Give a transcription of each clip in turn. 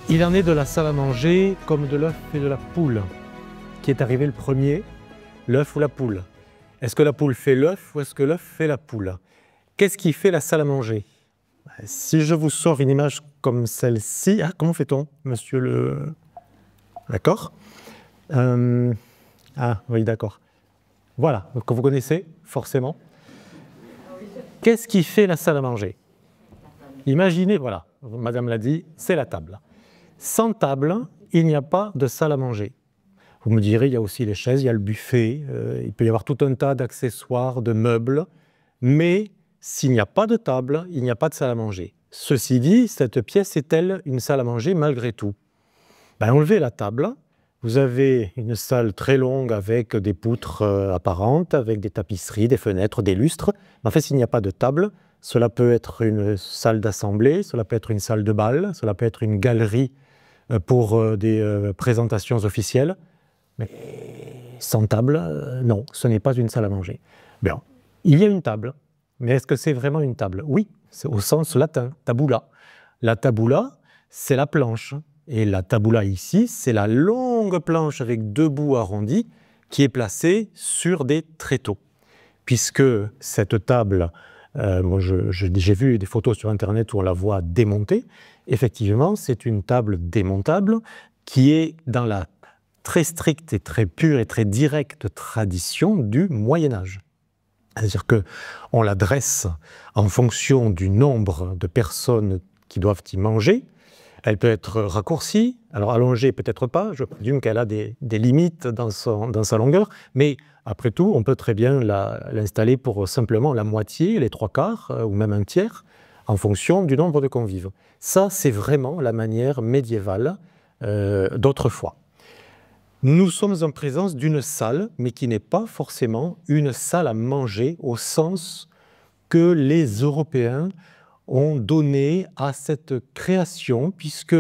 Il en est de la salle à manger comme de l'œuf et de la poule. Qui est arrivé le premier, l'œuf ou la poule? Est-ce que la poule fait l'œuf ou est-ce que l'œuf fait la poule? Qu'est-ce qui fait la salle à manger? Si je vous sors une image comme celle-ci, comment fait-on, monsieur le... D'accord? Ah oui, d'accord. Voilà, que vous connaissez forcément. Qu'est-ce qui fait la salle à manger? Imaginez, voilà, madame l'a dit, c'est la table. Sans table, il n'y a pas de salle à manger. Vous me direz, il y a aussi les chaises, il y a le buffet, il peut y avoir tout un tas d'accessoires, de meubles, mais s'il n'y a pas de table, il n'y a pas de salle à manger. Ceci dit, cette pièce est-elle une salle à manger malgré tout? Enlevez la table, vous avez une salle très longue avec des poutres apparentes, avec des tapisseries, des fenêtres, des lustres. Mais en fait, s'il n'y a pas de table, cela peut être une salle d'assemblée, cela peut être une salle de bal, cela peut être une galerie pour des présentations officielles. Mais sans table, non, ce n'est pas une salle à manger. Bien, il y a une table, mais est-ce que c'est vraiment une table? Oui, c'est au sens latin, tabula. La tabula, c'est la planche. Et la tabula ici, c'est la longue planche avec deux bouts arrondis qui est placée sur des tréteaux. Puisque cette table, j'ai vu des photos sur Internet où on la voit démontée. Effectivement, c'est une table démontable qui est dans la très stricte et très pure et très directe tradition du Moyen-Âge. C'est-à-dire qu'on la dresse en fonction du nombre de personnes qui doivent y manger. Elle peut être raccourcie, alors allongée peut-être pas, je présume qu'elle a des limites dans sa longueur, mais après tout, on peut très bien l'installer pour simplement la moitié, les trois quarts, ou même un tiers, en fonction du nombre de convives. Ça, c'est vraiment la manière médiévale d'autrefois. Nous sommes en présence d'une salle, mais qui n'est pas forcément une salle à manger au sens que les Européens ont donné à cette création, puisque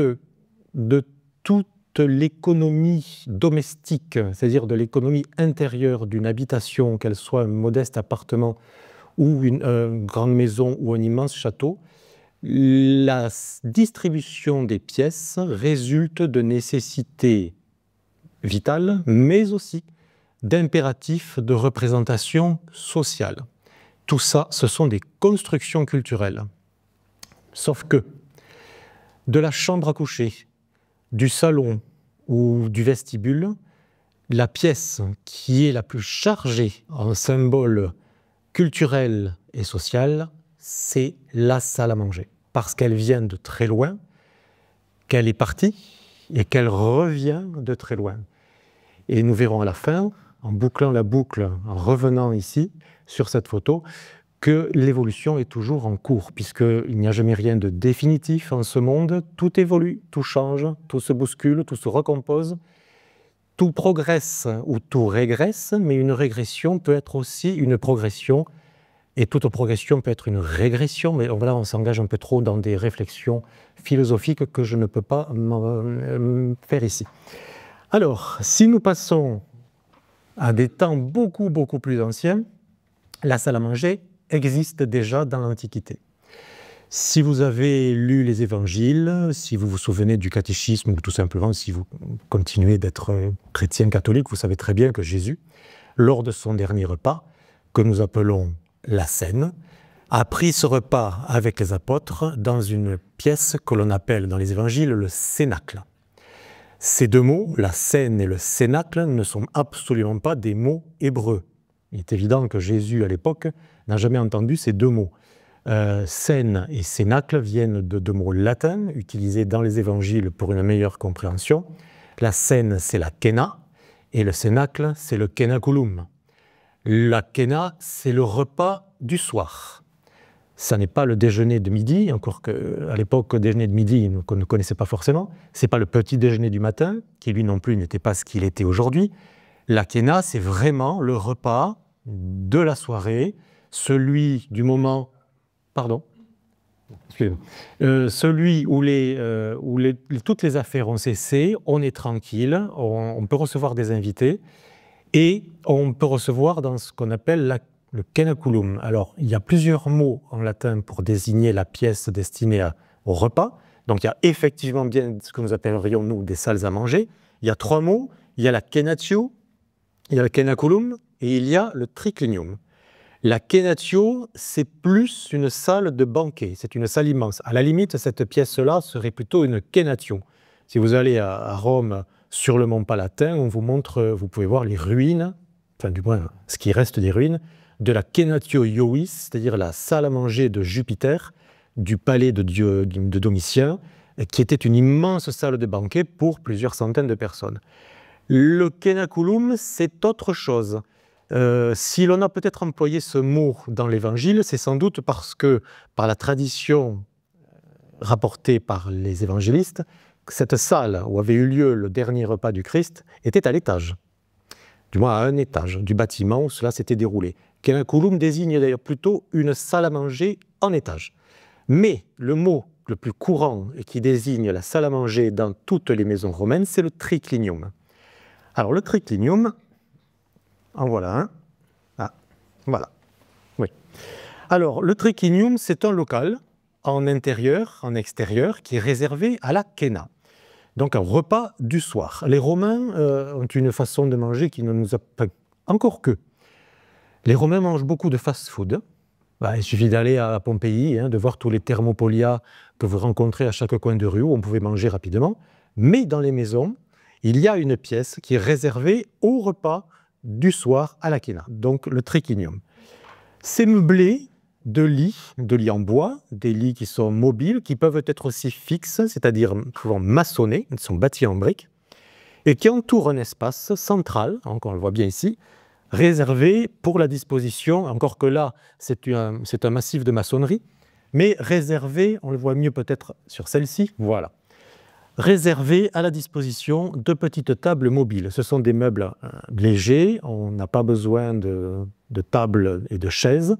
de toute l'économie domestique, c'est-à-dire de l'économie intérieure d'une habitation, qu'elle soit un modeste appartement ou une grande maison ou un immense château, la distribution des pièces résulte de nécessités vitales, mais aussi d'impératifs de représentation sociale. Tout ça, ce sont des constructions culturelles. Sauf que de la chambre à coucher, du salon ou du vestibule, la pièce qui est la plus chargée en symboles culturels et social, c'est la salle à manger. Parce qu'elle vient de très loin, qu'elle est partie et qu'elle revient de très loin. Et nous verrons à la fin, en bouclant la boucle, en revenant ici, sur cette photo, que l'évolution est toujours en cours, puisqu'il n'y a jamais rien de définitif en ce monde. Tout évolue, tout change, tout se bouscule, tout se recompose, tout progresse ou tout régresse, mais une régression peut être aussi une progression, et toute progression peut être une régression, mais voilà, on s'engage un peu trop dans des réflexions philosophiques que je ne peux pas faire ici. Alors, si nous passons à des temps beaucoup plus anciens, la salle à manger existe déjà dans l'Antiquité. Si vous avez lu les évangiles, si vous vous souvenez du catéchisme, ou tout simplement si vous continuez d'être chrétien catholique, vous savez très bien que Jésus, lors de son dernier repas, que nous appelons la Cène, a pris ce repas avec les apôtres dans une pièce que l'on appelle dans les évangiles le cénacle. Ces deux mots, la Cène et le cénacle, ne sont absolument pas des mots hébreux. Il est évident que Jésus, à l'époque, n'a jamais entendu ces deux mots. Cène et cénacle viennent de deux mots latins, utilisés dans les évangiles pour une meilleure compréhension. La Cène, c'est la Kéna, et le cénacle, c'est le Kénaculum. La Kéna, c'est le repas du soir. Ça n'est pas le déjeuner de midi, encore qu'à l'époque, le déjeuner de midi, qu'on ne connaissait pas forcément. Ce n'est pas le petit déjeuner du matin, qui lui non plus n'était pas ce qu'il était aujourd'hui. La Kéna, c'est vraiment le repas de la soirée, celui du moment... Pardon, celui où toutes les affaires ont cessé, on est tranquille, on peut recevoir des invités et on peut recevoir dans ce qu'on appelle le Kénaculum. Alors, il y a plusieurs mots en latin pour désigner la pièce destinée au repas. Donc il y a effectivement bien ce que nous appellerions, nous, des salles à manger. Il y a 3 mots, il y a la kenatio, il y a le kenaculum et il y a le triclinium. La kenatio, c'est plus une salle de banquet, c'est une salle immense. À la limite, cette pièce-là serait plutôt une kenatio. Si vous allez à Rome, sur le mont Palatin, on vous montre, vous pouvez voir les ruines, enfin du moins ce qui reste des ruines, de la kenatio Iovis, c'est-à-dire la salle à manger de Jupiter, du palais de Domitien, qui était une immense salle de banquet pour plusieurs centaines de personnes. Le kenaculum, c'est autre chose. Si l'on a peut-être employé ce mot dans l'Évangile, c'est sans doute parce que, par la tradition rapportée par les évangélistes, cette salle où avait eu lieu le dernier repas du Christ était à l'étage, du moins à un étage du bâtiment où cela s'était déroulé. Kenaculum désigne d'ailleurs plutôt une salle à manger en étage. Mais le mot le plus courant et qui désigne la salle à manger dans toutes les maisons romaines, c'est le triclinium. Alors le triclinium, en voilà un. Ah, voilà. Oui. Alors le triclinium, c'est un local en intérieur, en extérieur, qui est réservé à la kena. Donc un repas du soir. Les Romains ont une façon de manger qui ne nous a pas... Encore que. Les Romains mangent beaucoup de fast-food. Il suffit d'aller à Pompéi, de voir tous les thermopolia que vous rencontrez à chaque coin de rue où on pouvait manger rapidement. Mais dans les maisons, il y a une pièce qui est réservée au repas du soir à la kena, donc le triclinium. C'est meublé de lits en bois, des lits qui sont mobiles, qui peuvent être aussi fixes, c'est-à-dire souvent maçonnés, ils sont bâtis en briques, et qui entourent un espace central, donc on le voit bien ici, réservé pour la disposition, encore que là, c'est un massif de maçonnerie, mais réservé, on le voit mieux peut-être sur celle-ci, voilà, réservé à la disposition de petites tables mobiles. Ce sont des meubles légers, on n'a pas besoin de tables et de chaises.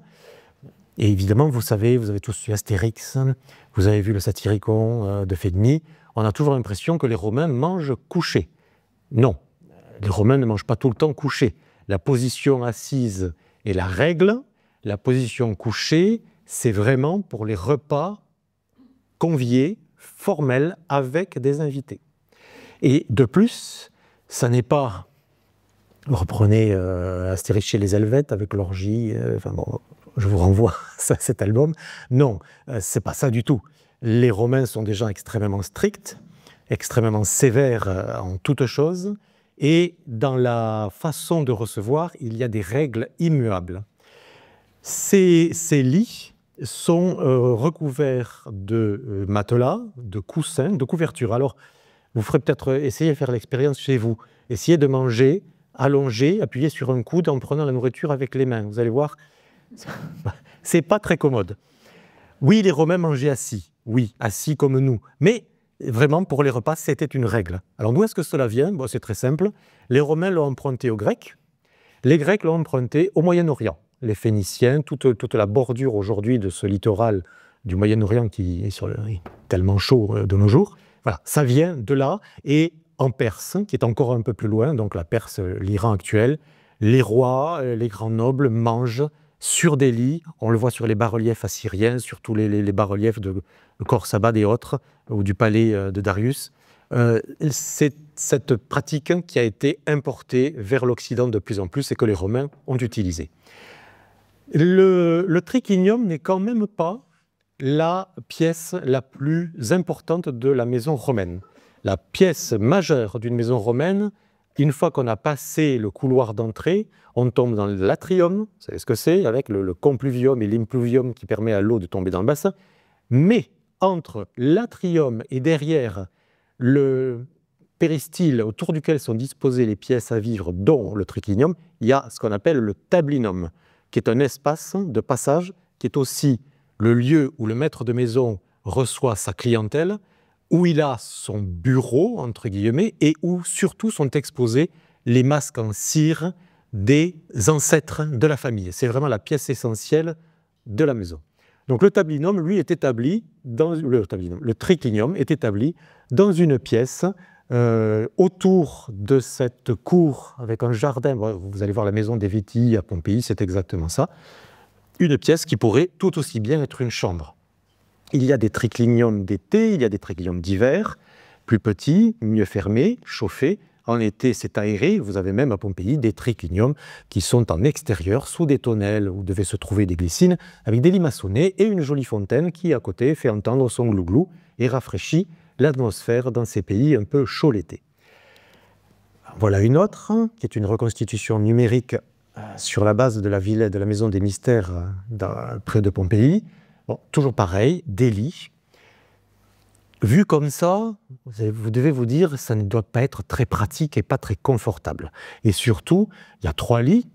Et évidemment, vous savez, vous avez tous vu Astérix, vous avez vu le Satyricon de Fedni, on a toujours l'impression que les Romains mangent couchés. Non, les Romains ne mangent pas tout le temps couchés. La position assise est la règle, la position couchée, c'est vraiment pour les repas conviés, formels, avec des invités. Et de plus, ça n'est pas... Reprenez Astérix chez les Helvètes avec l'orgie, enfin bon, je vous renvoie à cet album. Non, c'est pas ça du tout. Les Romains sont des gens extrêmement stricts, extrêmement sévères en toutes choses, et dans la façon de recevoir, il y a des règles immuables. Ces lits sont recouverts de matelas, de coussins, de couvertures. Alors, vous ferez peut-être essayer de faire l'expérience chez vous. Essayez de manger allongé, appuyé sur un coude en prenant la nourriture avec les mains. Vous allez voir, c'est pas très commode. Oui, les Romains mangeaient assis. Oui, assis comme nous. Mais vraiment, pour les repas, c'était une règle. Alors d'où est-ce que cela vient? Bon, c'est très simple. Les Romains l'ont emprunté aux Grecs. Les Grecs l'ont emprunté au Moyen-Orient. Les Phéniciens, toute la bordure aujourd'hui de ce littoral du Moyen-Orient qui est tellement chaud de nos jours. Voilà, ça vient de là. Et en Perse, qui est encore un peu plus loin, donc la Perse, l'Iran actuel, les rois, les grands nobles mangent sur des lits. On le voit sur les bas-reliefs assyriens, sur tous les bas-reliefs de Khorsabad et autres, ou du palais de Darius. C'est cette pratique qui a été importée vers l'Occident de plus en plus et que les Romains ont utilisée. Le triclinium n'est quand même pas la pièce la plus importante de la maison romaine. La pièce majeure d'une maison romaine, une fois qu'on a passé le couloir d'entrée, on tombe dans l'atrium, vous savez ce que c'est, avec le compluvium et l'impluvium qui permet à l'eau de tomber dans le bassin. Mais entre l'atrium et derrière le péristyle autour duquel sont disposées les pièces à vivre, dont le triclinium, il y a ce qu'on appelle le tablinum, qui est un espace de passage, qui est aussi le lieu où le maître de maison reçoit sa clientèle, où il a son bureau, entre guillemets, et où surtout sont exposés les masques en cire des ancêtres de la famille. C'est vraiment la pièce essentielle de la maison. Donc le tablinum, lui, est établi dans le triclinium est établi dans une pièce autour de cette cour avec un jardin. Vous allez voir la maison des Viti à Pompéi, c'est exactement ça. Une pièce qui pourrait tout aussi bien être une chambre. Il y a des tricliniums d'été, il y a des tricliniums d'hiver, plus petits, mieux fermés, chauffés. En été, c'est aéré. Vous avez même à Pompéi des tricliniums qui sont en extérieur, sous des tonnelles où devaient se trouver des glycines, avec des lits maçonnés et une jolie fontaine qui, à côté, fait entendre son glouglou et rafraîchit l'atmosphère dans ces pays un peu chauds l'été. Voilà une autre, qui est une reconstitution numérique sur la base de la Villette de la Maison des Mystères près de Pompéi. Bon, toujours pareil, des lits. Vu comme ça, vous devez vous dire que ça ne doit pas être très pratique et pas très confortable. Et surtout, il y a 3 lits.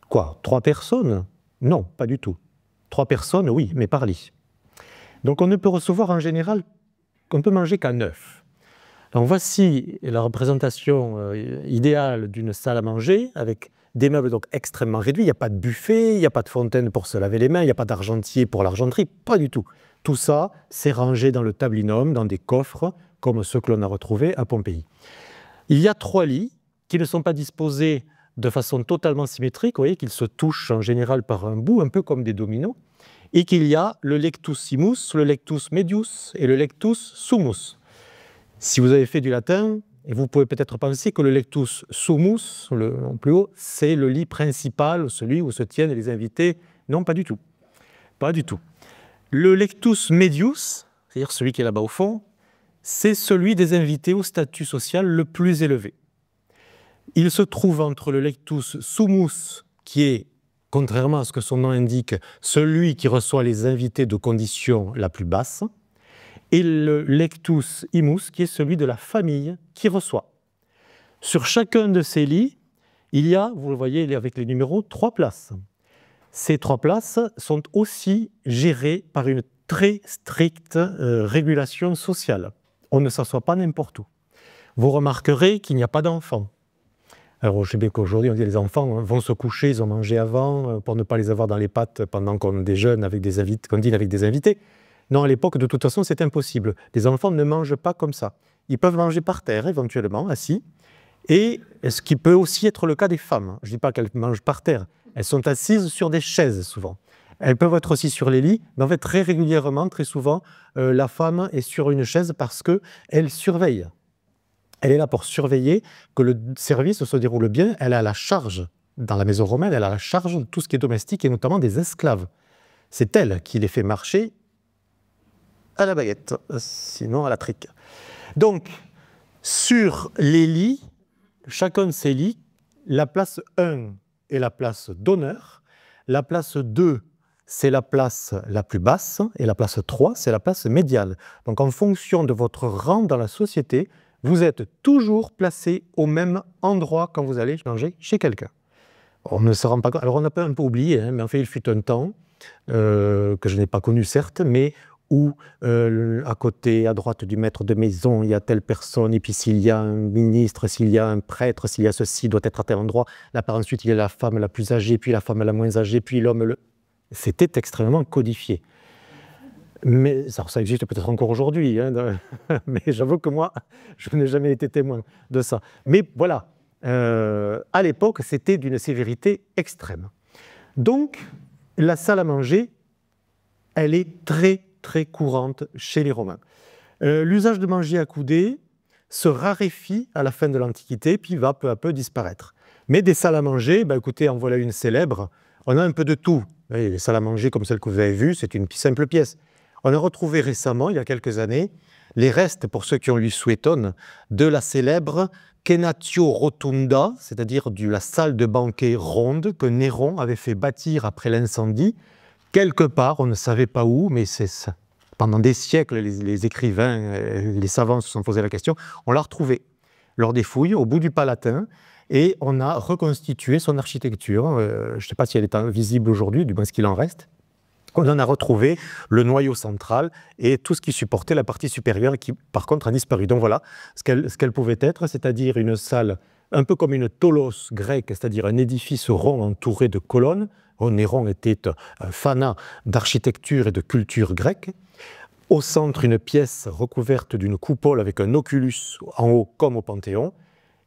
Quoi, 3 personnes? Non, pas du tout. 3 personnes, oui, mais par lit. Donc on ne peut recevoir en général, on peut manger qu'à 9. Donc voici la représentation idéale d'une salle à manger avec des meubles donc extrêmement réduits. Il n'y a pas de buffet, il n'y a pas de fontaine pour se laver les mains, il n'y a pas d'argentier pour l'argenterie, pas du tout. Tout ça, c'est rangé dans le tablinum, dans des coffres, comme ceux que l'on a retrouvés à Pompéi. Il y a 3 lits qui ne sont pas disposés de façon totalement symétrique, vous voyez qu'ils se touchent en général par un bout, un peu comme des dominos, et qu'il y a le lectus simus, le lectus medius et le lectus summus. Si vous avez fait du latin, et vous pouvez peut-être penser que le lectus summus, le plus haut, c'est le lit principal, celui où se tiennent les invités. Non, pas du tout. Pas du tout. Le lectus medius, c'est-à-dire celui qui est là-bas au fond, c'est celui des invités au statut social le plus élevé. Il se trouve entre le lectus summus, qui est, contrairement à ce que son nom indique, celui qui reçoit les invités de condition la plus basse, et le lectus imus, qui est celui de la famille qui reçoit. Sur chacun de ces lits, il y a, vous le voyez avec les numéros, 3 places. Ces 3 places sont aussi gérées par une très stricte régulation sociale. On ne s'assoit pas n'importe où. Vous remarquerez qu'il n'y a pas d'enfants. Alors, je sais bien qu'aujourd'hui, on dit que les enfants vont se coucher, ils ont mangé avant, pour ne pas les avoir dans les pattes pendant qu'on déjeune avec des invités, qu'on dîne avec des invités. Non, à l'époque, de toute façon, c'est impossible. Les enfants ne mangent pas comme ça. Ils peuvent manger par terre, éventuellement, assis. Et ce qui peut aussi être le cas des femmes. Je ne dis pas qu'elles mangent par terre. Elles sont assises sur des chaises, souvent. Elles peuvent être aussi sur les lits, mais en fait, très régulièrement, très souvent, la femme est sur une chaise parce qu'elle surveille. Elle est là pour surveiller que le service se déroule bien. Elle a la charge, dans la maison romaine, elle a la charge de tout ce qui est domestique et notamment des esclaves. C'est elle qui les fait marcher à la baguette, sinon à la trique. Donc, sur les lits, chacun de ces lits, la place 1 est la place d'honneur, la place 2, c'est la place la plus basse, et la place 3, c'est la place médiane. Donc, en fonction de votre rang dans la société, vous êtes toujours placé au même endroit quand vous allez manger chez quelqu'un. On ne se rend pas compte. Alors, on a un peu oublié, hein, mais en fait, il fut un temps que je n'ai pas connu, certes, mais où à côté, à droite du maître de maison, il y a telle personne, et puis s'il y a un ministre, s'il y a un prêtre, s'il y a ceci, doit être à tel endroit. Là, par ensuite, il y a la femme la plus âgée, puis la femme la moins âgée, puis l'homme. C'était extrêmement codifié. Mais ça existe peut-être encore aujourd'hui, hein, mais j'avoue que moi, je n'ai jamais été témoin de ça. Mais voilà, à l'époque, c'était d'une sévérité extrême. Donc, la salle à manger, elle est très courante chez les Romains. L'usage de manger accoudé se raréfie à la fin de l'Antiquité, puis va peu à peu disparaître. Mais des salles à manger, ben écoutez, en voilà une célèbre, on a un peu de tout. Les salles à manger comme celle que vous avez vue, c'est une simple pièce. On a retrouvé récemment, il y a quelques années, les restes, pour ceux qui ont lu Suétone, de la célèbre Cenatio Rotunda, c'est-à-dire de la salle de banquet ronde que Néron avait fait bâtir après l'incendie. Quelque part, on ne savait pas où, mais c'est ça. Pendant des siècles, les écrivains, les savants se sont posé la question. On l'a retrouvée lors des fouilles, au bout du Palatin, et on a reconstitué son architecture. Je ne sais pas si elle est visible aujourd'hui, du moins ce qu'il en reste. On en a retrouvé le noyau central et tout ce qui supportait la partie supérieure qui, par contre, a disparu. Donc voilà ce qu'elle pouvait être, c'est-à-dire une salle un peu comme une tolos grecque, c'est-à-dire un édifice rond entouré de colonnes. Néron était un fanat d'architecture et de culture grecque. Au centre, une pièce recouverte d'une coupole avec un oculus en haut comme au Panthéon.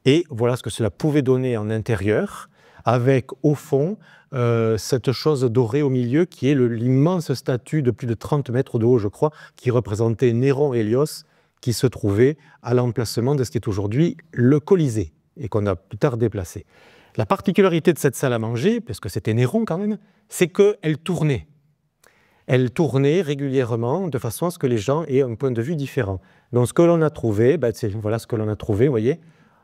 Et voilà ce que cela pouvait donner en intérieur, avec au fond cette chose dorée au milieu qui est l'immense statue de plus de 30 mètres de haut, je crois, qui représentait Néron Hélios, qui se trouvait à l'emplacement de ce qui est aujourd'hui le Colisée, et qu'on a plus tard déplacé. La particularité de cette salle à manger, parce que c'était Néron quand même, c'est qu'elle tournait. Elle tournait régulièrement de façon à ce que les gens aient un point de vue différent. Donc ce que l'on a trouvé, voilà ce que l'on a trouvé, vous voyez.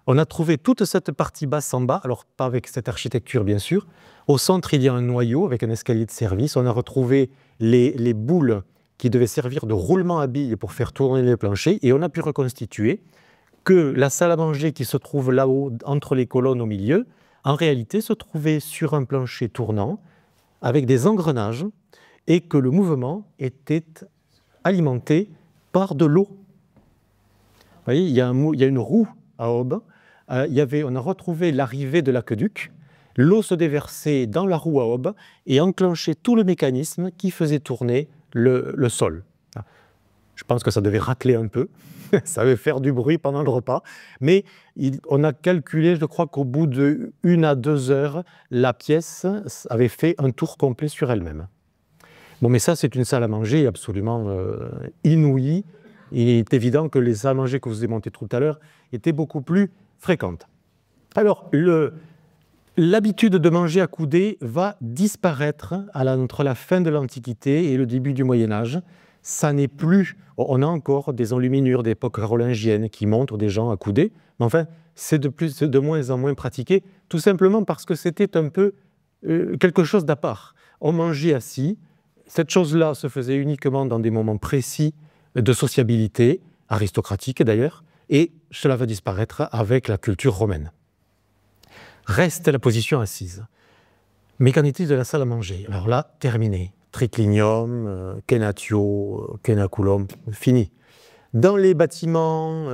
On a trouvé toute cette partie basse en bas, alors pas avec cette architecture bien sûr. Au centre, il y a un noyau avec un escalier de service. On a retrouvé les boules qui devaient servir de roulement à billes pour faire tourner les planchers. Et on a pu reconstituer que la salle à manger qui se trouve là-haut, entre les colonnes au milieu, en réalité se trouvait sur un plancher tournant avec des engrenages et que le mouvement était alimenté par de l'eau. Vous voyez, il y a une roue à aubes. On a retrouvé l'arrivée de l'aqueduc. L'eau se déversait dans la roue à aubes et enclenchait tout le mécanisme qui faisait tourner le sol. Je pense que ça devait racler un peu, ça devait faire du bruit pendant le repas, mais on a calculé, je crois qu'au bout de 1 à 2 heures, la pièce avait fait un tour complet sur elle-même. Bon, mais ça, c'est une salle à manger absolument inouïe. Il est évident que les salles à manger que je vous ai montées tout à l'heure étaient beaucoup plus fréquentes. Alors, l'habitude de manger accoudé va disparaître entre la fin de l'Antiquité et le début du Moyen-Âge. Ça n'est plus... On a encore des enluminures d'époque carolingienne qui montrent des gens accoudés, mais enfin, c'est de moins en moins pratiqué, tout simplement parce que c'était un peu quelque chose d'à part. On mangeait assis. Cette chose-là se faisait uniquement dans des moments précis de sociabilité, aristocratique d'ailleurs, et cela va disparaître avec la culture romaine. Reste la position assise. Mais qu'en est-il de la salle à manger? Alors là, terminé. Triclinium, Kenatio, Kenaculum, fini. Dans les bâtiments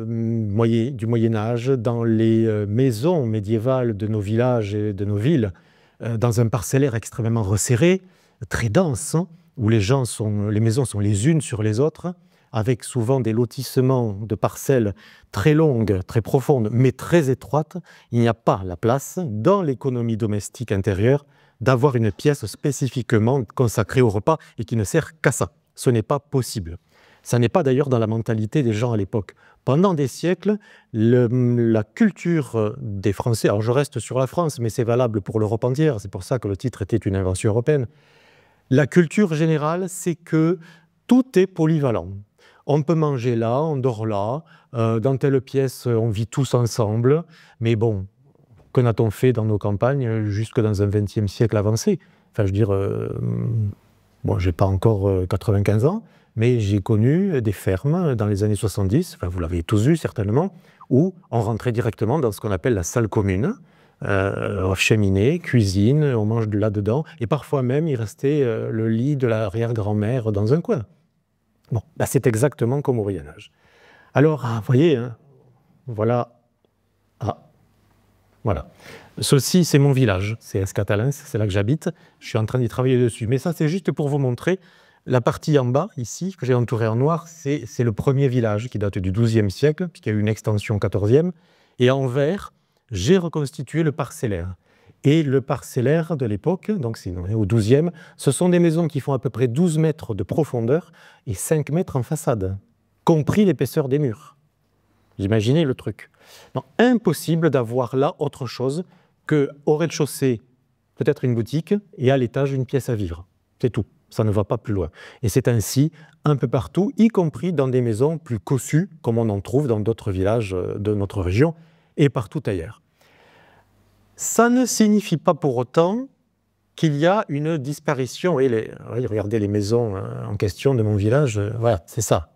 du Moyen-Âge, dans les maisons médiévales de nos villages et de nos villes, dans un parcellaire extrêmement resserré, très dense, où les maisons sont les unes sur les autres, avec souvent des lotissements de parcelles très longues, très profondes, mais très étroites, il n'y a pas la place, dans l'économie domestique intérieure, d'avoir une pièce spécifiquement consacrée au repas et qui ne sert qu'à ça. Ce n'est pas possible. Ça n'est pas d'ailleurs dans la mentalité des gens à l'époque. Pendant des siècles, la culture des Français, alors je reste sur la France, mais c'est valable pour l'Europe entière, c'est pour ça que le titre était une invention européenne. La culture générale, c'est que tout est polyvalent. On peut manger là, on dort là, dans telle pièce, on vit tous ensemble, mais bon, que n'a-t-on fait dans nos campagnes jusque dans un XXe siècle avancé? Enfin, je veux dire, bon, j'ai pas encore 95 ans, mais j'ai connu des fermes dans les années 70, enfin, vous l'avez tous vu certainement, où on rentrait directement dans ce qu'on appelle la salle commune, cheminée, cuisine, on mange là-dedans, et parfois même il restait le lit de l'arrière-grand-mère dans un coin. Bon, bah c'est exactement comme au Moyen-Âge. Alors, vous voyez, hein, voilà. Voilà. Ceci, c'est mon village, c'est Escatalins, c'est là que j'habite. Je suis en train d'y travailler dessus. Mais ça, c'est juste pour vous montrer la partie en bas, ici, que j'ai entourée en noir, c'est le premier village qui date du XIIe siècle, puis qui a eu une extension au XIVe. Et en vert, j'ai reconstitué le parcellaire. Et le parcellaire de l'époque, donc c'est au XIIe, ce sont des maisons qui font à peu près 12 mètres de profondeur et 5 mètres en façade, compris l'épaisseur des murs. Vous imaginez le truc. Non, impossible d'avoir là autre chose qu'au rez-de-chaussée, peut-être une boutique, et à l'étage, une pièce à vivre. C'est tout, ça ne va pas plus loin. Et c'est ainsi un peu partout, y compris dans des maisons plus cossues, comme on en trouve dans d'autres villages de notre région, et partout ailleurs. Ça ne signifie pas pour autant qu'il y a une disparition. Regardez les maisons en question de mon village, voilà, c'est ça.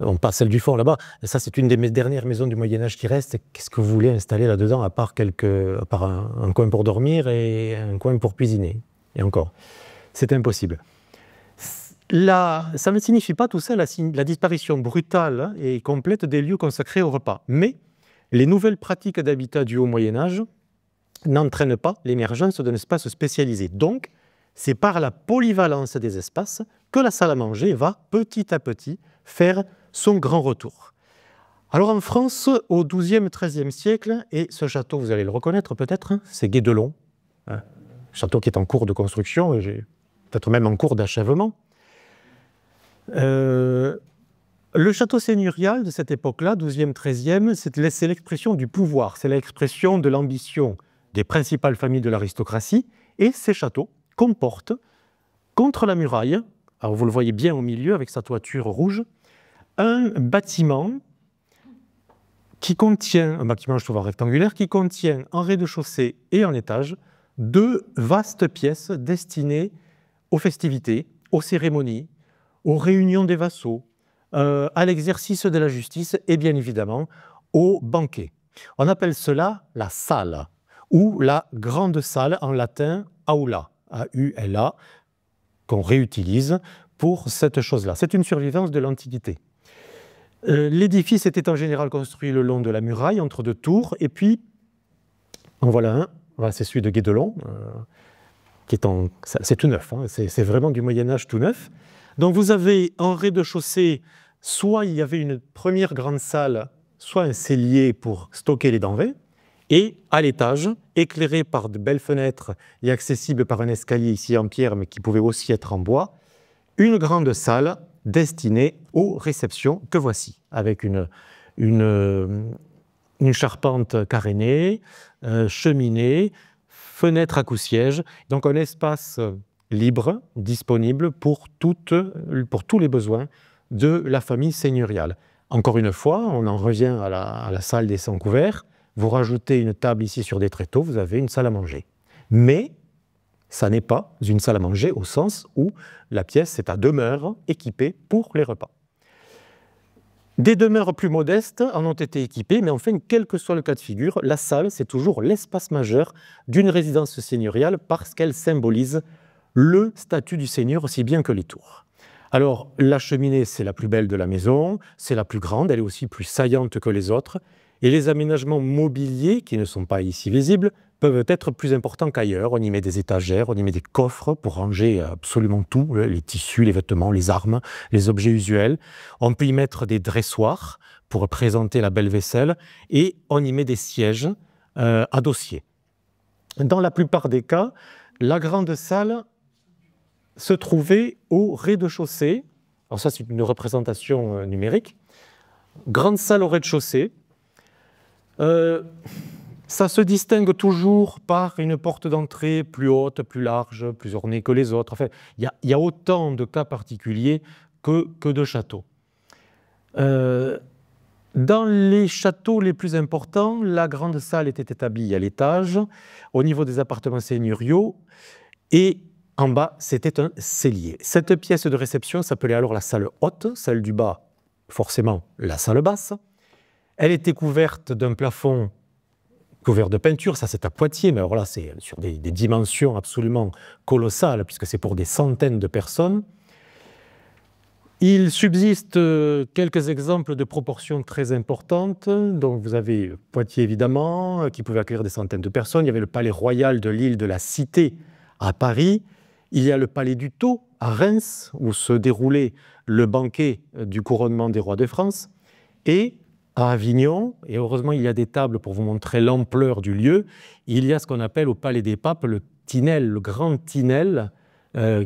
On passe celle du fond là-bas. Ça, c'est une des dernières maisons du Moyen-Âge qui reste. Qu'est-ce que vous voulez installer là-dedans, à part un coin pour dormir et un coin pour cuisiner? Et encore, c'est impossible. Ça ne signifie pas tout ça la disparition brutale et complète des lieux consacrés au repas. Mais les nouvelles pratiques d'habitat du Haut Moyen-Âge n'entraînent pas l'émergence d'un espace spécialisé. Donc, c'est par la polyvalence des espaces que la salle à manger va petit à petit faire son grand retour. Alors en France, au XIIe, XIIIe siècle, et ce château, vous allez le reconnaître peut-être, hein, c'est Guédelon, hein, château qui est en cours de construction, et peut-être même en cours d'achèvement. Le château seigneurial de cette époque-là, XIIe, XIIIe, c'est l'expression du pouvoir, c'est l'expression de l'ambition des principales familles de l'aristocratie, et ces châteaux comportent, contre la muraille, alors vous le voyez bien au milieu avec sa toiture rouge, un bâtiment qui contient, un bâtiment je trouve rectangulaire, qui contient en rez-de-chaussée et en étage 2 vastes pièces destinées aux festivités, aux cérémonies, aux réunions des vassaux, à l'exercice de la justice et bien évidemment aux banquets. On appelle cela la salle ou la grande salle, en latin aula, A-U-L-A, qu'on réutilise pour cette chose-là. C'est une survivance de l'Antiquité. L'édifice était en général construit le long de la muraille, entre 2 tours, et puis, en voilà un, voilà, c'est celui de Guédelon, c'est tout neuf, hein, c'est vraiment du Moyen-Âge tout neuf. Donc vous avez en rez-de-chaussée, soit il y avait une première grande salle, soit un cellier pour stocker les denrées, et à l'étage, éclairé par de belles fenêtres et accessible par un escalier ici en pierre, mais qui pouvait aussi être en bois, une grande salle destinée aux réceptions que voici, avec une charpente carénée, cheminée, fenêtre à coups-sièges, donc un espace libre, disponible pour tous les besoins de la famille seigneuriale. Encore une fois, on en revient à la salle des sans couverts, vous rajoutez une table ici sur des tréteaux, vous avez une salle à manger. Mais ça n'est pas une salle à manger au sens où la pièce est à demeure équipée pour les repas. Des demeures plus modestes en ont été équipées, mais enfin, quel que soit le cas de figure, la salle, c'est toujours l'espace majeur d'une résidence seigneuriale parce qu'elle symbolise le statut du seigneur aussi bien que les tours. Alors, la cheminée, c'est la plus belle de la maison, c'est la plus grande, elle est aussi plus saillante que les autres, et les aménagements mobiliers, qui ne sont pas ici visibles, peuvent être plus importants qu'ailleurs. On y met des étagères, on y met des coffres pour ranger absolument tout, les tissus, les vêtements, les armes, les objets usuels. On peut y mettre des dressoirs pour présenter la belle vaisselle, et on y met des sièges à dossier. Dans la plupart des cas, la grande salle se trouvait au rez-de-chaussée. Alors ça, c'est une représentation numérique. Grande salle au rez-de-chaussée. Ça se distingue toujours par une porte d'entrée plus haute, plus large, plus ornée que les autres. Enfin, il y a autant de cas particuliers que de châteaux. Dans les châteaux les plus importants, la grande salle était établie à l'étage, au niveau des appartements seigneuriaux, et en bas, c'était un cellier. Cette pièce de réception s'appelait alors la salle haute, celle du bas, forcément la salle basse. Elle était couverte d'un plafond couvert de peinture, ça c'est à Poitiers, mais alors là c'est sur des dimensions absolument colossales, puisque c'est pour des centaines de personnes. Il subsiste quelques exemples de proportions très importantes. Donc vous avez Poitiers évidemment, qui pouvait accueillir des centaines de personnes. Il y avait le palais royal de l'île de la Cité à Paris. Il y a le palais du Thau à Reims, où se déroulait le banquet du couronnement des rois de France. Et à Avignon, et heureusement il y a des tables pour vous montrer l'ampleur du lieu, il y a ce qu'on appelle au Palais des Papes le Tinel, le grand Tinel,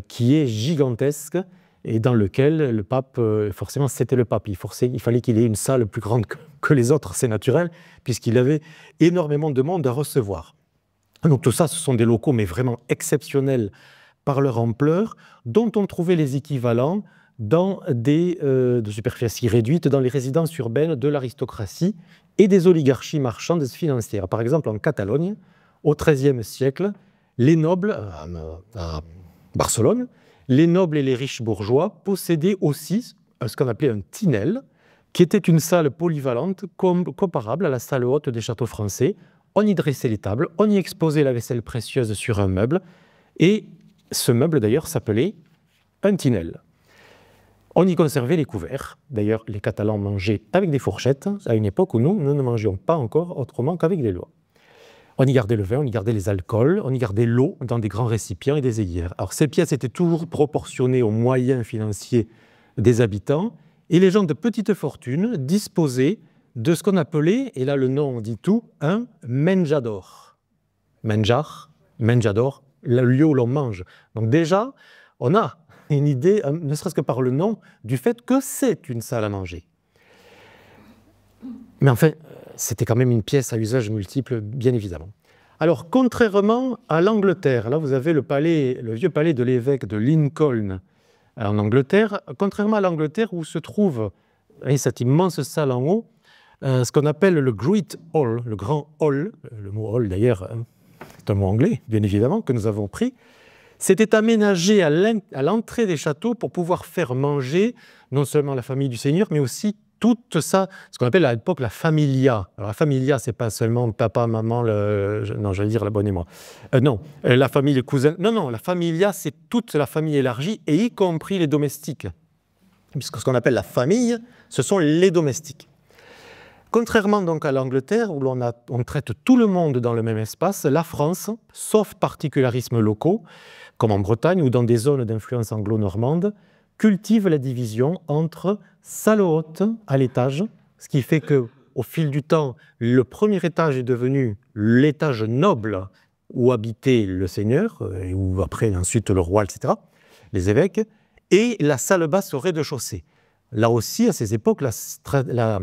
qui est gigantesque et dans lequel le pape, forcément c'était le pape, il fallait qu'il ait une salle plus grande que les autres, c'est naturel, puisqu'il avait énormément de monde à recevoir. Donc tout ça, ce sont des locaux mais vraiment exceptionnels par leur ampleur, dont on trouvait les équivalents dans de superficie réduite dans les résidences urbaines de l'aristocratie et des oligarchies marchandes financières. Par exemple, en Catalogne, au XIIIe siècle, les nobles, à Barcelone, les nobles et les riches bourgeois possédaient aussi ce qu'on appelait un tinel, qui était une salle polyvalente comparable à la salle haute des châteaux français. On y dressait les tables, on y exposait la vaisselle précieuse sur un meuble, et ce meuble d'ailleurs s'appelait un tinel. On y conservait les couverts. D'ailleurs, les Catalans mangeaient avec des fourchettes, à une époque où nous ne mangions pas encore autrement qu'avec les lois. On y gardait le vin, on y gardait les alcools, on y gardait l'eau dans des grands récipients et des œillères. Alors ces pièces étaient toujours proportionnées aux moyens financiers des habitants, et les gens de petite fortune disposaient de ce qu'on appelait, et là le nom dit tout, un menjador. Menjar, menjador, le lieu où l'on mange. Donc déjà, on a une idée, ne serait-ce que par le nom, du fait que c'est une salle à manger. Mais enfin, c'était quand même une pièce à usage multiple, bien évidemment. Alors, contrairement à l'Angleterre, là vous avez le vieux palais de l'évêque de Lincoln en Angleterre, contrairement à l'Angleterre où se trouve cette immense salle en haut, ce qu'on appelle le Great Hall, le grand hall, le mot hall d'ailleurs est un mot anglais, bien évidemment, que nous avons pris, c'était aménagé à l'entrée des châteaux pour pouvoir faire manger non seulement la famille du Seigneur, mais aussi toute ça, ce qu'on appelle à l'époque la familia. Alors la familia, c'est pas seulement papa, maman, non, j'allais dire la bonne et moi. Non, la famille, les cousins. Non, la familia, c'est toute la famille élargie, et y compris les domestiques. Puisque ce qu'on appelle la famille, ce sont les domestiques. Contrairement donc à l'Angleterre, où on traite tout le monde dans le même espace, la France, sauf particularismes locaux, comme en Bretagne ou dans des zones d'influence anglo-normande, cultive la division entre salle haute à l'étage, ce qui fait qu'au fil du temps, le premier étage est devenu l'étage noble où habitait le seigneur, et où après ensuite le roi, etc., les évêques, et la salle basse au rez-de-chaussée. Là aussi, à ces époques, la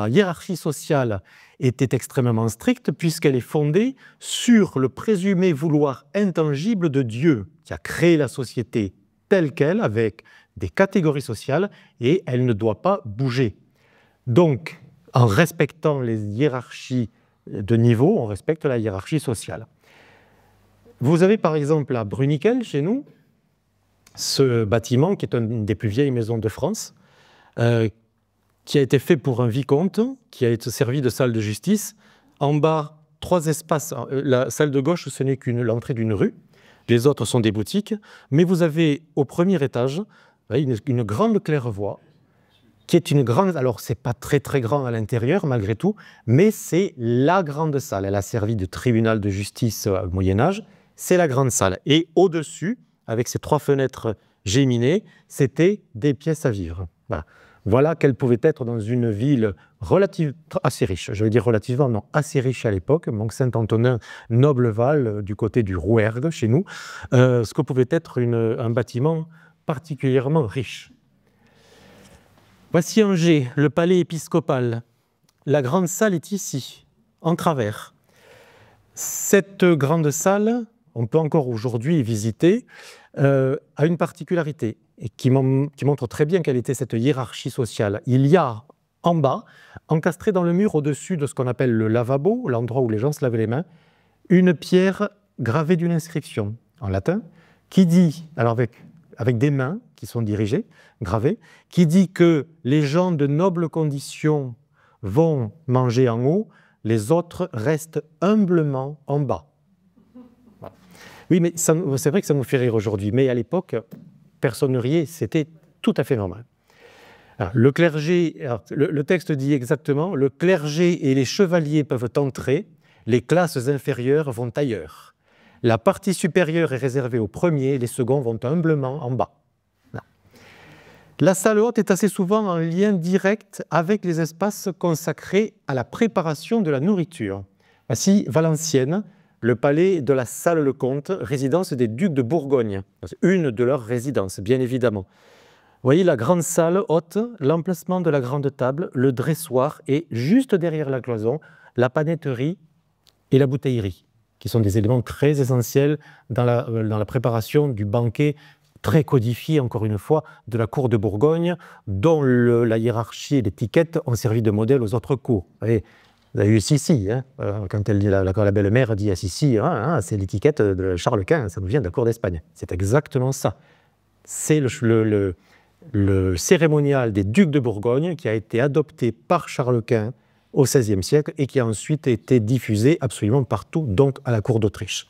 hiérarchie sociale était extrêmement stricte puisqu'elle est fondée sur le présumé vouloir intangible de Dieu qui a créé la société telle qu'elle, avec des catégories sociales, et elle ne doit pas bouger. Donc, en respectant les hiérarchies de niveau, on respecte la hiérarchie sociale. Vous avez par exemple à Bruniquel, chez nous, ce bâtiment qui est une des plus vieilles maisons de France, qui a été fait pour un vicomte, qui a été servi de salle de justice. En bas, 3 espaces. La salle de gauche, ce n'est qu'une l'entrée d'une rue. Les autres sont des boutiques. Mais vous avez au premier étage une grande claire-voie, qui est une grande... Alors, ce n'est pas très très grand à l'intérieur, malgré tout, mais c'est la grande salle. Elle a servi de tribunal de justice au Moyen-Âge. C'est la grande salle. Et au-dessus, avec ces 3 fenêtres géminées, c'était des pièces à vivre. Voilà. Voilà qu'elle pouvait être dans une ville assez riche. Je veux dire relativement, non, assez riche à l'époque, donc Saint-Antonin, Nobleval, du côté du Rouergue, chez nous, ce que pouvait être un bâtiment particulièrement riche. Voici Angers, le palais épiscopal. La grande salle est ici, en travers. Cette grande salle, on peut encore aujourd'hui y visiter, a une particularité et qui montre très bien quelle était cette hiérarchie sociale. Il y a en bas, encastré dans le mur au-dessus de ce qu'on appelle le lavabo, l'endroit où les gens se lavaient les mains, une pierre gravée d'une inscription en latin qui dit, alors avec des mains qui sont dirigées, gravées, qui dit que les gens de nobles conditions vont manger en haut, les autres restent humblement en bas. Oui, mais c'est vrai que ça nous fait rire aujourd'hui, mais à l'époque, personne ne riait, c'était tout à fait normal. Alors, le clergé, le texte dit exactement, le clergé et les chevaliers peuvent entrer, les classes inférieures vont ailleurs. La partie supérieure est réservée aux premiers, les seconds vont humblement en bas. Non. La salle haute est assez souvent en lien direct avec les espaces consacrés à la préparation de la nourriture. Voici Valenciennes, le palais de la Salle-le-Comte, résidence des ducs de Bourgogne. C'est une de leurs résidences, bien évidemment. Vous voyez la grande salle haute, l'emplacement de la grande table, le dressoir et juste derrière la cloison, la panetterie et la bouteillerie, qui sont des éléments très essentiels dans la préparation du banquet très codifié, encore une fois, de la cour de Bourgogne, dont la hiérarchie et l'étiquette ont servi de modèle aux autres cours. Vous avez eu Sissi, hein, quand la belle-mère dit à Sissi, c'est l'étiquette de Charles Quint, ça nous vient de la cour d'Espagne. C'est exactement ça. C'est le cérémonial des ducs de Bourgogne qui a été adopté par Charles Quint au XVIe siècle et qui a ensuite été diffusé absolument partout, donc à la cour d'Autriche.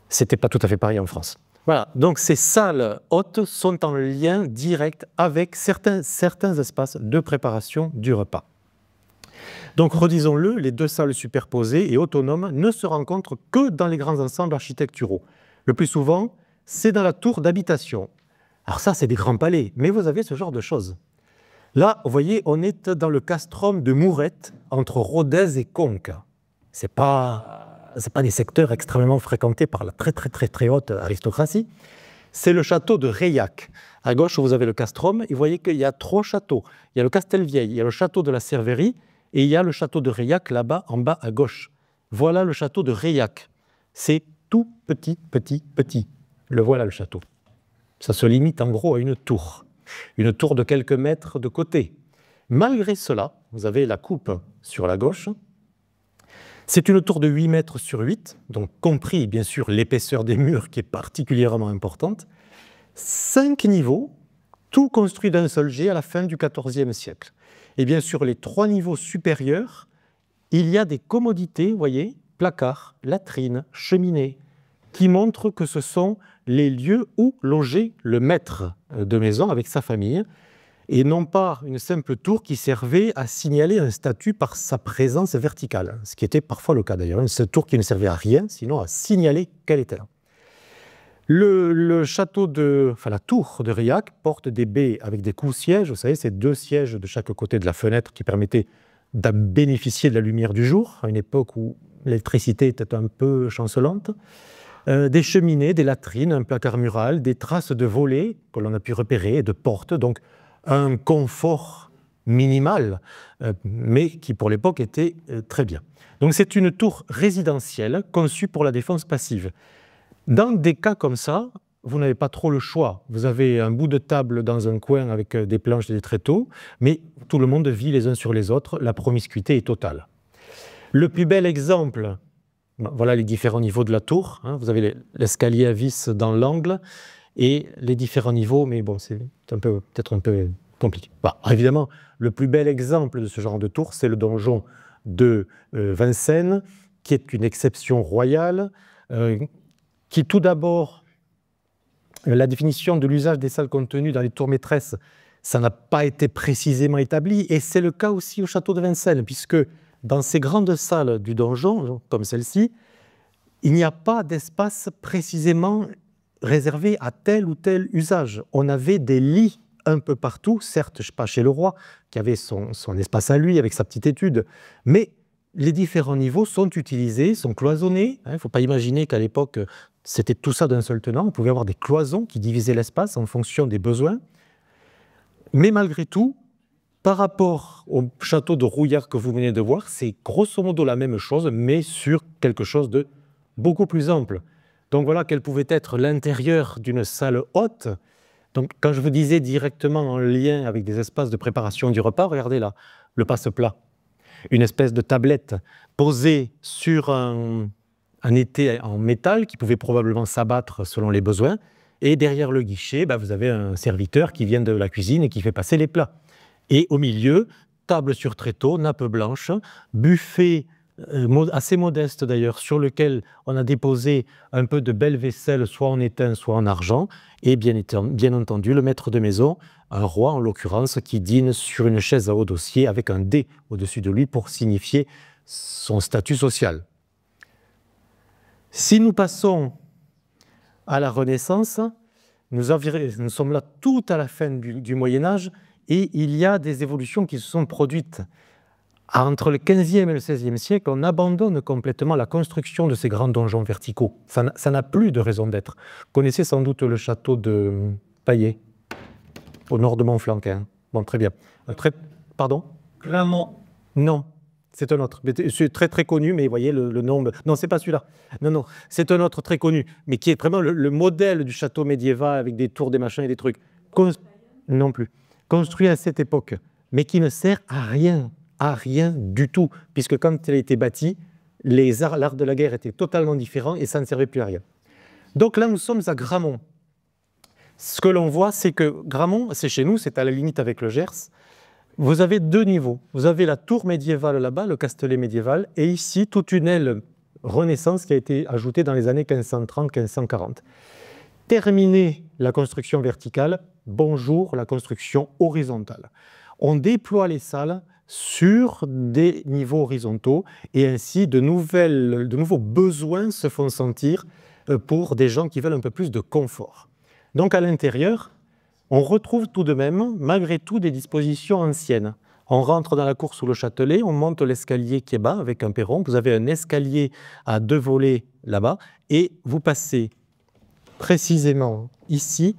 Ce n'était pas tout à fait pareil en France. Voilà, donc ces salles hautes sont en lien direct avec certains espaces de préparation du repas. Donc, redisons-le, les 2 salles superposées et autonomes ne se rencontrent que dans les grands ensembles architecturaux. Le plus souvent, c'est dans la tour d'habitation. Alors ça, c'est des grands palais, mais vous avez ce genre de choses. Là, vous voyez, on est dans le castrum de Mourette, entre Rodez et Conques. Ce n'est pas des secteurs extrêmement fréquentés par la très haute aristocratie. C'est le château de Reillac. À gauche, vous avez le castrum, et vous voyez qu'il y a 3 châteaux. Il y a le Castelvieil, il y a le château de la Cerverie, et il y a le château de Reillac, là-bas, en bas à gauche. Voilà le château de Reillac. C'est tout petit. Le voilà, le château. Ça se limite en gros à une tour de quelques mètres de côté. Malgré cela, vous avez la coupe sur la gauche. C'est une tour de 8 mètres sur 8, donc compris bien sûr l'épaisseur des murs qui est particulièrement importante. 5 niveaux, tout construit d'un seul jet à la fin du XIVe siècle. Et bien sûr, les 3 niveaux supérieurs, il y a des commodités, vous voyez, placards, latrines, cheminées, qui montrent que ce sont les lieux où logeait le maître de maison avec sa famille, et non pas une simple tour qui servait à signaler un statut par sa présence verticale, ce qui était parfois le cas d'ailleurs, une tour qui ne servait à rien, sinon à signaler qu'elle était là. La tour de Reillac porte des baies avec des coups-sièges, vous savez, c'est 2 sièges de chaque côté de la fenêtre qui permettaient de bénéficier de la lumière du jour, à une époque où l'électricité était un peu chancelante. Des cheminées, des latrines, un placard mural, des traces de volets que l'on a pu repérer, et de portes, donc un confort minimal, mais qui pour l'époque était très bien. Donc c'est une tour résidentielle conçue pour la défense passive. Dans des cas comme ça, vous n'avez pas trop le choix. Vous avez un bout de table dans un coin avec des planches et des tréteaux, mais tout le monde vit les uns sur les autres, la promiscuité est totale. Le plus bel exemple, voilà les différents niveaux de la tour. Vous avez l'escalier à vis dans l'angle et les différents niveaux, mais bon, c'est peut-être un peu compliqué. Évidemment, le plus bel exemple de ce genre de tour, c'est le donjon de Vincennes, qui est une exception royale, qui tout d'abord, la définition de l'usage des salles contenues dans les tours maîtresses, ça n'a pas été précisément établi, et c'est le cas aussi au château de Vincennes, puisque dans ces grandes salles du donjon, comme celle-ci, il n'y a pas d'espace précisément réservé à tel ou tel usage. On avait des lits un peu partout, certes pas chez le roi, qui avait son espace à lui, avec sa petite étude, mais les différents niveaux sont utilisés, sont cloisonnés. Il ne faut pas imaginer qu'à l'époque, c'était tout ça d'un seul tenant. On pouvait avoir des cloisons qui divisaient l'espace en fonction des besoins. Mais malgré tout, par rapport au château de Rouillard que vous venez de voir, c'est grosso modo la même chose, mais sur quelque chose de beaucoup plus ample. Donc voilà quel pouvait être l'intérieur d'une salle haute. Donc quand je vous disais directement en lien avec des espaces de préparation du repas, regardez là, le passe-plat. Une espèce de tablette posée sur un étai en métal qui pouvait probablement s'abattre selon les besoins. Et derrière le guichet, vous avez un serviteur qui vient de la cuisine et qui fait passer les plats. Et au milieu, table sur tréteau, nappe blanche, buffet assez modeste d'ailleurs, sur lequel on a déposé un peu de belle vaisselle, soit en étain, soit en argent, et bien entendu le maître de maison, un roi en l'occurrence, qui dîne sur une chaise à haut dossier avec un dé au-dessus de lui pour signifier son statut social. Si nous passons à la Renaissance, nous sommes là tout à la fin du Moyen-Âge, et il y a des évolutions qui se sont produites. Entre le XVe et le XVIe siècle, on abandonne complètement la construction de ces grands donjons verticaux. Ça n'a plus de raison d'être. Vous connaissez sans doute le château de Paillet, au nord de Montflanquin. Bon, très bien. Pardon ? Clermont. Non, c'est un autre. C'est très connu, mais vous voyez le nom. Non, c'est pas celui-là. Non, c'est un autre très connu, mais qui est vraiment le modèle du château médiéval avec des tours, des machins et des trucs. Non plus. Construit à cette époque, mais qui ne sert à rien du tout, puisque quand elle a été bâtie, l'art de la guerre était totalement différent et ça ne servait plus à rien. Donc là, nous sommes à Grammont. Ce que l'on voit, c'est que Grammont, c'est chez nous, c'est à la limite avec le Gers. Vous avez 2 niveaux. Vous avez la tour médiévale là-bas, le castelet médiéval, et ici, toute une aile Renaissance qui a été ajoutée dans les années 1530-1540. Terminée la construction verticale, bonjour la construction horizontale. On déploie les salles sur des niveaux horizontaux et ainsi de nouveaux besoins se font sentir pour des gens qui veulent un peu plus de confort. Donc à l'intérieur, on retrouve tout de même, malgré tout, des dispositions anciennes. On rentre dans la cour sous le Châtelet, on monte l'escalier qui est bas avec un perron. Vous avez un escalier à 2 volets là-bas et vous passez précisément ici,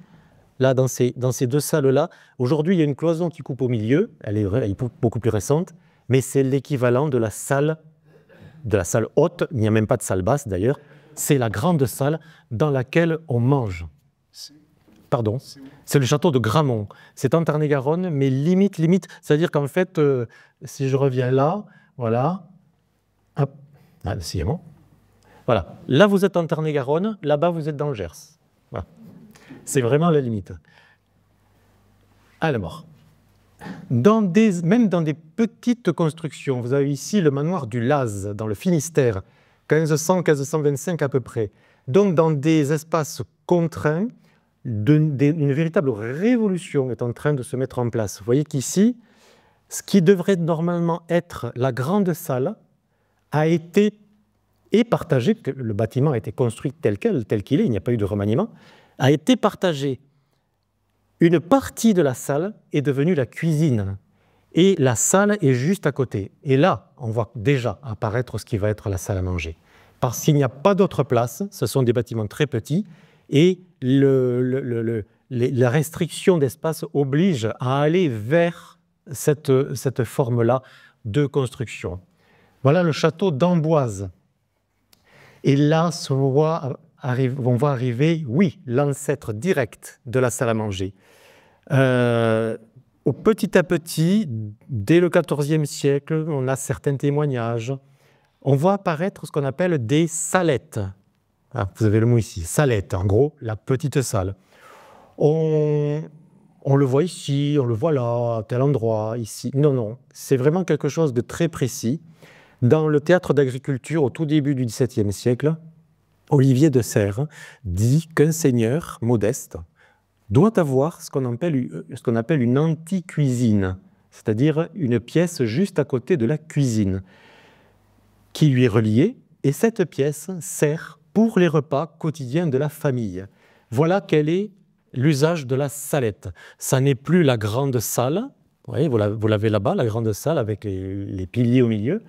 là dans ces 2 salles-là. Aujourd'hui, il y a une cloison qui coupe au milieu, elle est beaucoup plus récente, mais c'est l'équivalent de la salle haute, il n'y a même pas de salle basse d'ailleurs, c'est la grande salle dans laquelle on mange. Pardon, c'est le château de Gramont. C'est en Tarn-et-Garonne, mais limite, c'est-à-dire qu'en fait, si je reviens là, voilà, hop, décidément, voilà, là vous êtes en Tarn-et-Garonne, là-bas vous êtes dans le Gers. Voilà. C'est vraiment la limite. Alors, même dans des petites constructions, vous avez ici le manoir du Laz, dans le Finistère, 1500-1525 à peu près. Donc dans des espaces contraints, une véritable révolution est en train de se mettre en place. Vous voyez qu'ici, ce qui devrait normalement être la grande salle a été partagé, le bâtiment a été construit tel qu'il est, il n'y a pas eu de remaniement, a été partagé. Une partie de la salle est devenue la cuisine et la salle est juste à côté. Et là, on voit déjà apparaître ce qui va être la salle à manger. Parce qu'il n'y a pas d'autre place, ce sont des bâtiments très petits et la restriction d'espace oblige à aller vers cette forme-là de construction. Voilà le château d'Amboise. Et là, on voit arriver, oui, l'ancêtre direct de la salle à manger. Petit à petit, dès le XIVe siècle, on a certains témoignages. On voit apparaître ce qu'on appelle des salettes. Ah, vous avez le mot ici, salette, en gros, la petite salle. On le voit ici, on le voit là, à tel endroit, ici. Non, c'est vraiment quelque chose de très précis. Dans le théâtre d'agriculture, au tout début du XVIIe siècle, Olivier de Serres dit qu'un seigneur modeste doit avoir ce qu'on appelle une anti-cuisine, c'est-à-dire une pièce juste à côté de la cuisine, qui lui est reliée, et cette pièce sert pour les repas quotidiens de la famille. Voilà quel est l'usage de la salette. Ça n'est plus la grande salle, vous voyez, vous l'avez là-bas, la grande salle avec les piliers au milieu.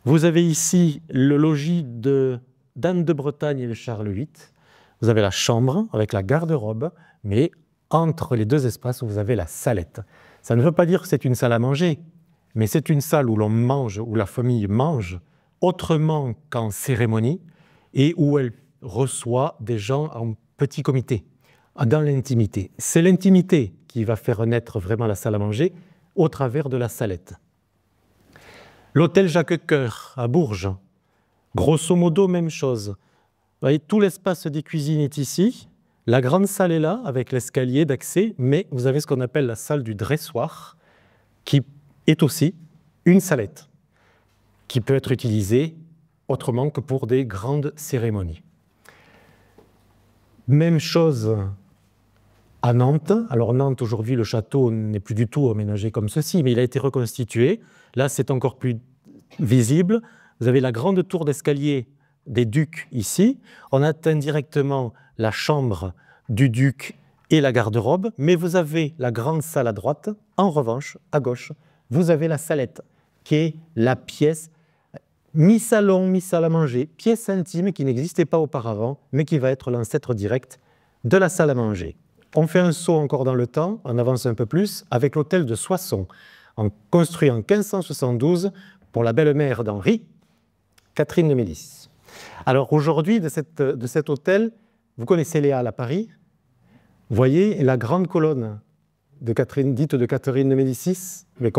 Vous avez ici le logis d'Anne de Bretagne et de Charles VIII. Vous avez la chambre avec la garde-robe, mais entre les 2 espaces, vous avez la salette. Ça ne veut pas dire que c'est une salle à manger, mais c'est une salle où l'on mange, où la famille mange autrement qu'en cérémonie et où elle reçoit des gens en petit comité, dans l'intimité. C'est l'intimité qui va faire naître vraiment la salle à manger au travers de la salette. L'hôtel Jacques-Cœur à Bourges, grosso modo, même chose. Vous voyez, tout l'espace des cuisines est ici. La grande salle est là, avec l'escalier d'accès, mais vous avez ce qu'on appelle la salle du dressoir, qui est aussi une salette, qui peut être utilisée autrement que pour des grandes cérémonies. Même chose à Nantes. Alors Nantes, aujourd'hui, le château n'est plus du tout aménagé comme ceci, mais il a été reconstitué. Là, c'est encore plus visible. Vous avez la grande tour d'escalier des ducs ici. On atteint directement la chambre du duc et la garde-robe, mais vous avez la grande salle à droite. En revanche, à gauche, vous avez la salette, qui est la pièce mi-salon, mi-salle à manger, pièce intime qui n'existait pas auparavant, mais qui va être l'ancêtre direct de la salle à manger. On fait un saut encore dans le temps, on avance un peu plus, avec l'hôtel de Soissons, construit en 1572 pour la belle-mère d'Henri, Catherine de Médicis. Alors aujourd'hui, de cet hôtel, vous connaissez les Halles à Paris, vous voyez la grande colonne dite de Catherine de Médicis, mais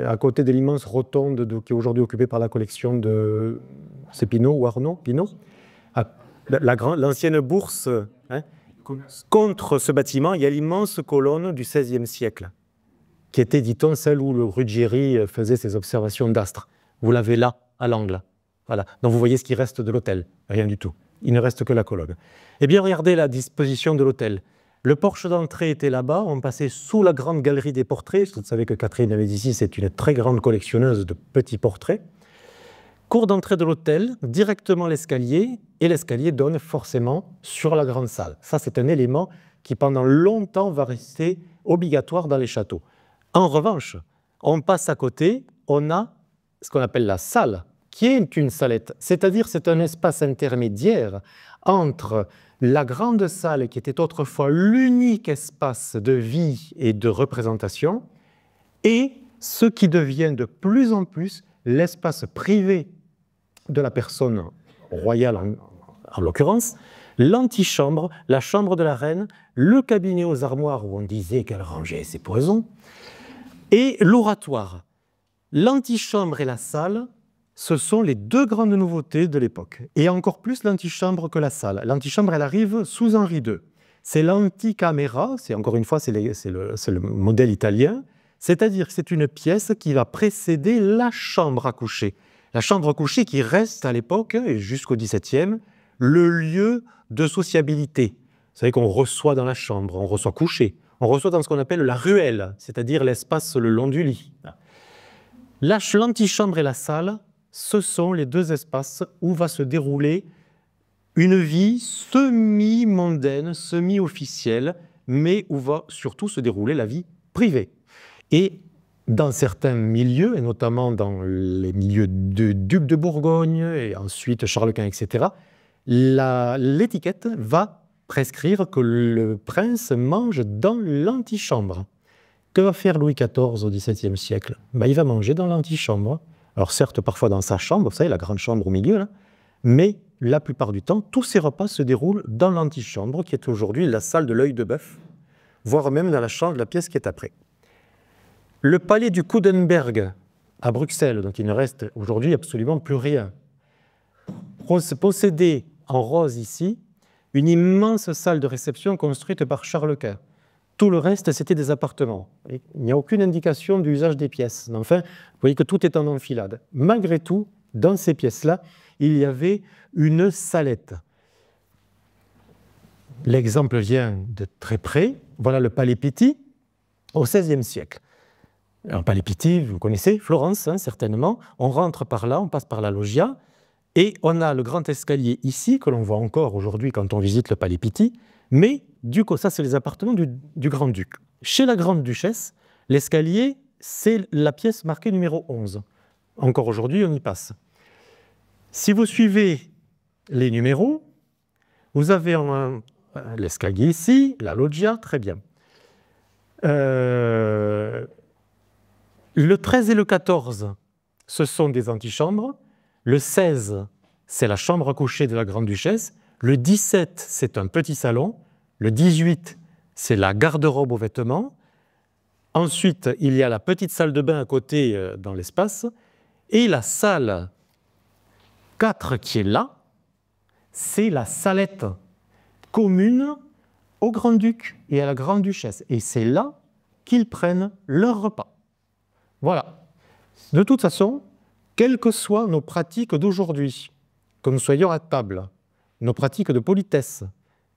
à côté de l'immense rotonde qui est aujourd'hui occupée par la collection de... C'est Pinault ou Arnaud? Pinault? L'ancienne bourse, hein. Contre ce bâtiment, il y a l'immense colonne du XVIe siècle, qui était, dit-on, celle où le Ruggieri faisait ses observations d'astres. Vous l'avez là, à l'angle. Voilà. Donc vous voyez ce qui reste de l'hôtel. Rien du tout. Il ne reste que la colonne. Eh bien, regardez la disposition de l'hôtel. Le porche d'entrée était là-bas. On passait sous la grande galerie des portraits. Vous savez que Catherine de Médicis est une très grande collectionneuse de petits portraits. Cour d'entrée de l'hôtel, directement l'escalier, et l'escalier donne forcément sur la grande salle. Ça, c'est un élément qui pendant longtemps va rester obligatoire dans les châteaux. En revanche, on passe à côté, on a ce qu'on appelle la salle, qui est une salette, c'est-à-dire c'est un espace intermédiaire entre la grande salle qui était autrefois l'unique espace de vie et de représentation et ce qui devient de plus en plus l'espace privé de la personne royale en l'occurrence, l'antichambre, la chambre de la reine, le cabinet aux armoires où on disait qu'elle rangeait ses poisons et l'oratoire. L'antichambre et la salle, ce sont les deux grandes nouveautés de l'époque. Et encore plus l'antichambre que la salle. L'antichambre, elle arrive sous Henri II. C'est l'anticamera, encore une fois, c'est le modèle italien, c'est-à-dire que c'est une pièce qui va précéder la chambre à coucher. La chambre à coucher qui reste à l'époque, et jusqu'au XVIIe, le lieu de sociabilité. Vous savez qu'on reçoit dans la chambre, on reçoit couché, on reçoit dans ce qu'on appelle la ruelle, c'est-à-dire l'espace le long du lit. L'antichambre et la salle, ce sont les deux espaces où va se dérouler une vie semi-mondaine, semi-officielle, mais où va surtout se dérouler la vie privée. Et dans certains milieux, et notamment dans les milieux de duc de Bourgogne, et ensuite Charles Quint, etc., l'étiquette va prescrire que le prince mange dans l'antichambre. Que va faire Louis XIV au XVIIe siècle? Il va manger dans l'antichambre. Alors certes, parfois dans sa chambre, vous savez, la grande chambre au milieu, là, mais la plupart du temps, tous ces repas se déroulent dans l'antichambre, qui est aujourd'hui la salle de l'œil de bœuf, voire même dans la chambre de la pièce qui est après. Le palais du Coudenberg à Bruxelles, dont il ne reste aujourd'hui absolument plus rien, possédait en rose ici une immense salle de réception construite par Charles Quint. Tout le reste, c'était des appartements. Il n'y a aucune indication d'usage des pièces. Mais enfin, vous voyez que tout est en enfilade. Malgré tout, dans ces pièces-là, il y avait une salette. L'exemple vient de très près. Voilà le Palais Pitti au XVIe siècle. Un Palais Pitti, vous connaissez, Florence, hein, certainement. On rentre par là, on passe par la loggia, et on a le grand escalier ici, que l'on voit encore aujourd'hui quand on visite le Palais Pitti, mais du coup, ça, c'est les appartements du grand-duc. Chez la grande-duchesse, l'escalier, c'est la pièce marquée numéro 11. Encore aujourd'hui, on y passe. Si vous suivez les numéros, vous avez l'escalier ici, la loggia, très bien. Le 13 et le 14, ce sont des antichambres. Le 16, c'est la chambre à coucher de la grande-duchesse. Le 17, c'est un petit salon. Le 18, c'est la garde-robe aux vêtements. Ensuite, il y a la petite salle de bain à côté dans l'espace. Et la salle 4 qui est là, c'est la salette commune au grand-duc et à la grande-duchesse. Et c'est là qu'ils prennent leur repas. Voilà. De toute façon, quelles que soient nos pratiques d'aujourd'hui, que nous soyons à table, nos pratiques de politesse,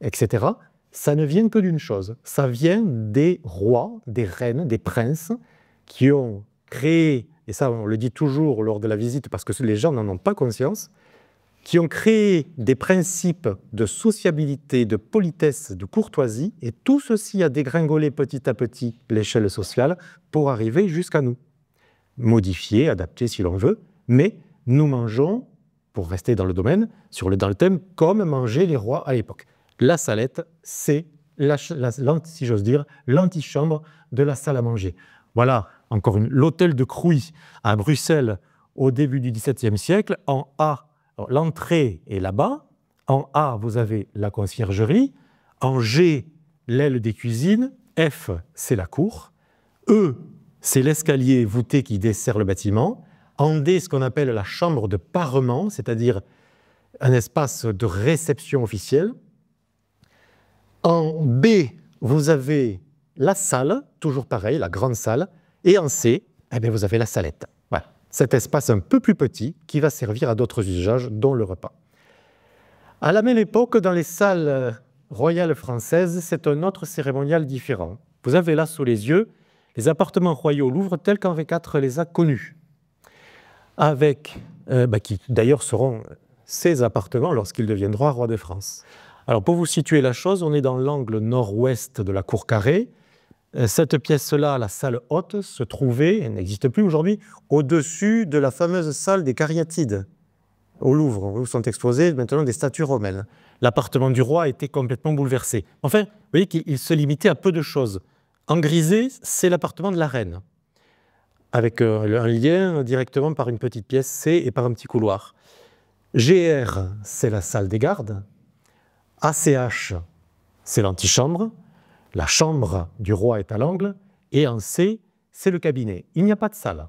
etc., ça ne vient que d'une chose. Ça vient des rois, des reines, des princes qui ont créé, et ça on le dit toujours lors de la visite parce que les gens n'en ont pas conscience, qui ont créé des principes de sociabilité, de politesse, de courtoisie, et tout ceci a dégringolé petit à petit l'échelle sociale pour arriver jusqu'à nous. Modifié, adapté si l'on veut, mais nous mangeons, pour rester dans le domaine, dans le thème, comme mangeaient les rois à l'époque. La salette, c'est, si j'ose dire, l'antichambre de la salle à manger. Voilà, encore l'hôtel de Crouy à Bruxelles au début du XVIIe siècle. En A, l'entrée est là-bas. En A, vous avez la conciergerie. En G, l'aile des cuisines. F, c'est la cour. E, c'est l'escalier voûté qui dessert le bâtiment. En D, ce qu'on appelle la chambre de parement, c'est-à-dire un espace de réception officielle. En B, vous avez la salle, toujours pareil, la grande salle. Et en C, eh bien, vous avez la salette. Voilà. Cet espace un peu plus petit qui va servir à d'autres usages, dont le repas. À la même époque, dans les salles royales françaises, c'est un autre cérémonial différent. Vous avez là sous les yeux les appartements royaux au Louvre tels qu'Henri IV les a connus, qui d'ailleurs seront ses appartements lorsqu'il deviendra roi de France. Alors pour vous situer la chose, on est dans l'angle nord-ouest de la cour carrée. Cette pièce-là, la salle haute, se trouvait, elle n'existe plus aujourd'hui, au-dessus de la fameuse salle des Cariatides, au Louvre, où sont exposées maintenant des statues romaines. L'appartement du roi a été complètement bouleversé. Enfin, vous voyez qu'il se limitait à peu de choses. En grisé, c'est l'appartement de la reine, avec un lien directement par une petite pièce C et par un petit couloir. GR, c'est la salle des gardes. ACH, c'est l'antichambre. La chambre du roi est à l'angle, et en C, c'est le cabinet. Il n'y a pas de salle,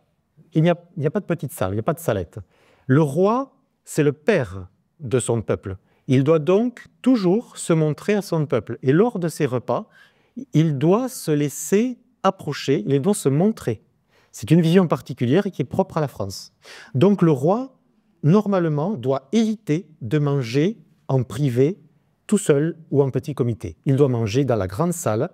il n'y a pas de petite salle, il n'y a pas de salette. Le roi, c'est le père de son peuple. Il doit donc toujours se montrer à son peuple. Et lors de ses repas, il doit se laisser approcher, il doit se montrer. C'est une vision particulière et qui est propre à la France. Donc le roi, normalement, doit éviter de manger en privé, tout seul ou en petit comité. Il doit manger dans la grande salle,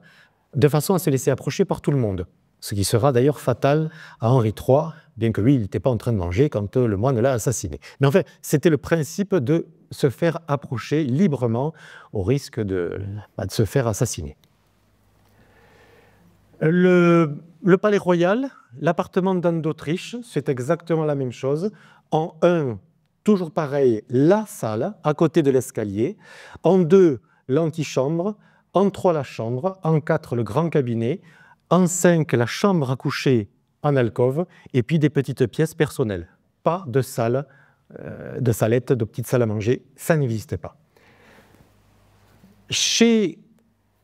de façon à se laisser approcher par tout le monde. Ce qui sera d'ailleurs fatal à Henri III, bien que lui, il n'était pas en train de manger quand le moine l'a assassiné. Mais enfin, c'était le principe de se faire approcher librement au risque de se faire assassiner. Le palais royal, l'appartement d'Anne d'Autriche, c'est exactement la même chose. En 1, toujours pareil, la salle, à côté de l'escalier. En 2, l'antichambre. En 3, la chambre. En 4, le grand cabinet. En 5, la chambre à coucher en alcôve. Et puis des petites pièces personnelles. Pas de salle, de salette, de petites salles à manger. Ça n'existe pas.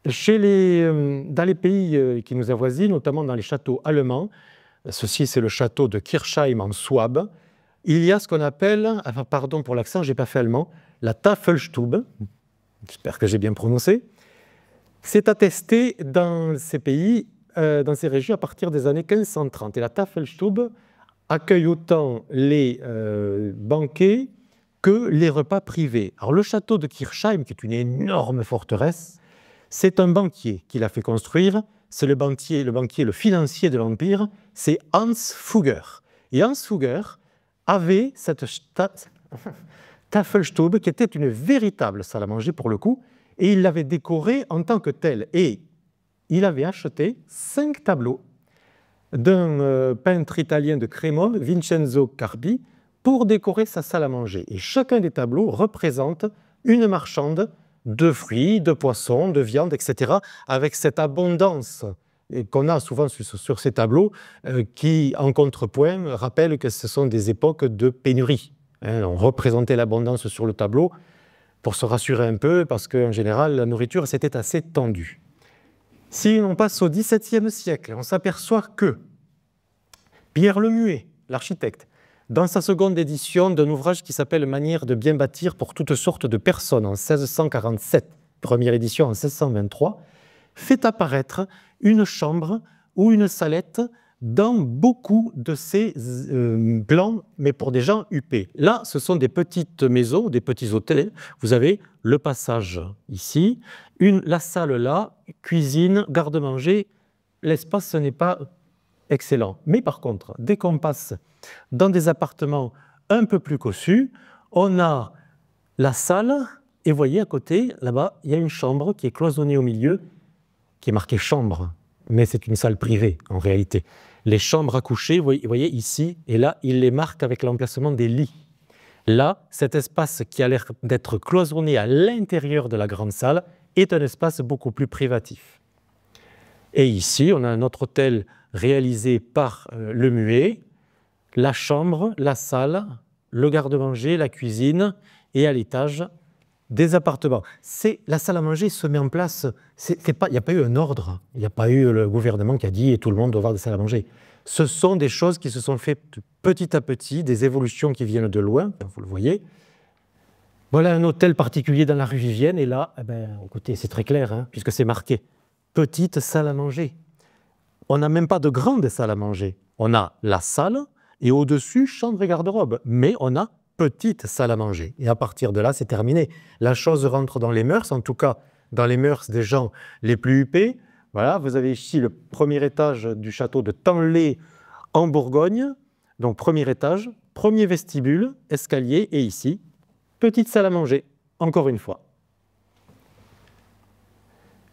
Dans les pays qui nous avoisinent, notamment dans les châteaux allemands, ceci c'est le château de Kirchheim en Souabe, il y a ce qu'on appelle, pardon pour l'accent, je n'ai pas fait allemand, la Tafelstube, j'espère que j'ai bien prononcé. C'est attesté dans ces pays, dans ces régions à partir des années 1530. Et la Tafelstube accueille autant les banquets que les repas privés. Alors le château de Kirchheim, qui est une énorme forteresse, c'est un banquier qui l'a fait construire. C'est le financier de l'Empire, c'est Hans Fugger. Et Hans Fugger avait cette Tafelstube qui était une véritable salle à manger pour le coup, et il l'avait décorée en tant que telle. Et il avait acheté 5 tableaux d'un peintre italien de Crémone, Vincenzo Carpi, pour décorer sa salle à manger. Et chacun des tableaux représente une marchande de fruits, de poissons, de viande, etc., avec cette abondance qu'on a souvent sur ces tableaux, qui, en contrepoint, rappellent que ce sont des époques de pénurie. On représentait l'abondance sur le tableau pour se rassurer un peu, parce qu'en général, la nourriture, c'était assez tendu. Si on passe au XVIIe siècle, on s'aperçoit que Pierre Lemué, l'architecte, dans sa seconde édition d'un ouvrage qui s'appelle « Manière de bien bâtir pour toutes sortes de personnes » en 1647, première édition en 1623, fait apparaître une chambre ou une salette dans beaucoup de ces plans, mais pour des gens huppés. Là, ce sont des petites maisons, des petits hôtels. Vous avez le passage ici, la salle là, cuisine, garde-manger. L'espace, ce n'est pas excellent. Mais par contre, dès qu'on passe dans des appartements un peu plus cossus, on a la salle, et vous voyez à côté, là-bas, il y a une chambre qui est cloisonnée au milieu, qui est marquée chambre, mais c'est une salle privée en réalité. Les chambres à coucher, vous voyez ici, et là, il les marque avec l'emplacement des lits. Là, cet espace qui a l'air d'être cloisonné à l'intérieur de la grande salle est un espace beaucoup plus privatif. Et ici, on a un autre hôtel réalisé par Lemué, la chambre, la salle, le garde-manger, la cuisine, et à l'étage, des appartements. La salle à manger se met en place, il n'y a pas eu un ordre, il n'y a pas eu le gouvernement qui a dit « tout le monde doit avoir des salles à manger ». Ce sont des choses qui se sont faites petit à petit, des évolutions qui viennent de loin, vous le voyez. Voilà un hôtel particulier dans la rue Vivienne, et là, écoutez, c'est très clair, puisque c'est marqué « petite salle à manger ». On n'a même pas de grande salle à manger. On a la salle, et au-dessus, chambre et garde-robe. Mais on a petite salle à manger. Et à partir de là, c'est terminé. La chose rentre dans les mœurs, en tout cas dans les mœurs des gens les plus huppés. Voilà, vous avez ici le premier étage du château de Tanlay en Bourgogne. Donc premier étage, premier vestibule, escalier, et ici, petite salle à manger, encore une fois.